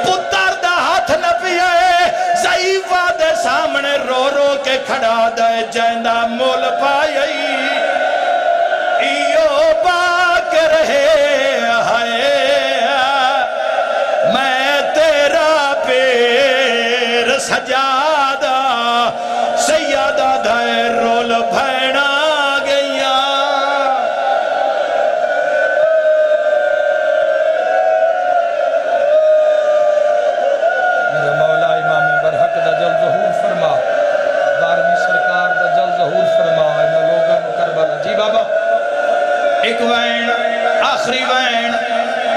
پتر دا ہاتھ نہ پیئے ضعیفہ دے سامنے رو رو کے کھڑا دے جہندہ مول پائی ایو باکر ہے میں تیرا پیر سجادہ سیادہ دے رول بھینا گیا میرا مولا امام برحق دا جل ظہور فرما 12ویں سرکار دا جل ظہور فرما انہا لوگاں کربلا جی بابا ایک وین آخری وین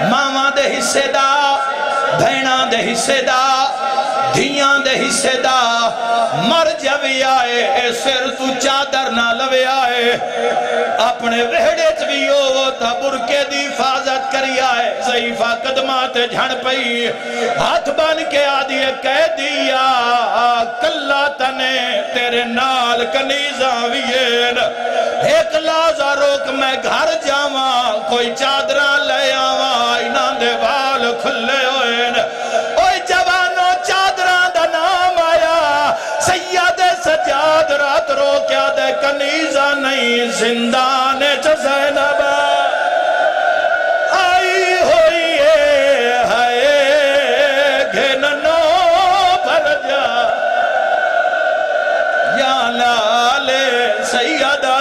ماما دے حصے دا بھینا دے حصے دا دھیاں دے حصے دا مر جوی آئے اے سر تو چادر نہ لوے آئے اپنے وہڑے چویو وہ تا برکے دی حفاظت کری آئے ضعیفہ قدمات جھڑ پئی ہاتھ بن کے آدھی کہہ دیا کلا تنے تیرے نال کنیزاں ویین ایک لازہ روک میں گھر جاواں کوئی چادرہ لے آواں انہاں دے وال کھلے ہوئین اوہ جوانو چادرہ دا نام آیا سید سجاد رات رو کیا دے کنیزہ نہیں زندان چ زینب آئی ہوئی ہے گھننو بھر جا یا لالے سیدہ